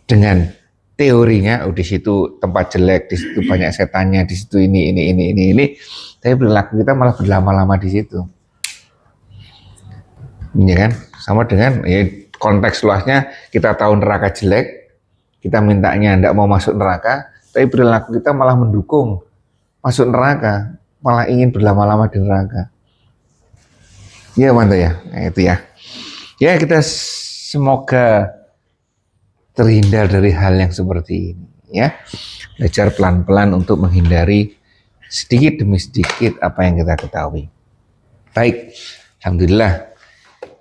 dengan teorinya, di situ tempat jelek, di situ banyak setannya, di situ ini. Tapi perilaku kita malah berlama-lama di situ. Ya kan? Sama dengan ya, konteks luasnya kita tahu neraka jelek, kita mintanya tidak mau masuk neraka, tapi perilaku kita malah mendukung masuk neraka, malah ingin berlama-lama di neraka. Ya mantap ya, nah, itu ya. Ya kita semoga terhindar dari hal yang seperti ini ya. Belajar pelan-pelan untuk menghindari sedikit demi sedikit apa yang kita ketahui. Baik, alhamdulillah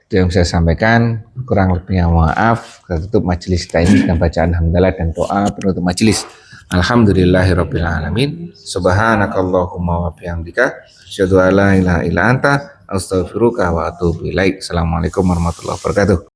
itu yang saya sampaikan, kurang lebihnya maaf. Kita tutup majelis kita ini dengan bacaan hamdalah dan doa penutup majelis. Alhamdulillahirabbil alamin. Subhanakallahumma wa bihamdika asyhadu an la ilaha illa anta astaghfiruka wa atubu ilaik. Assalamualaikum warahmatullahi wabarakatuh.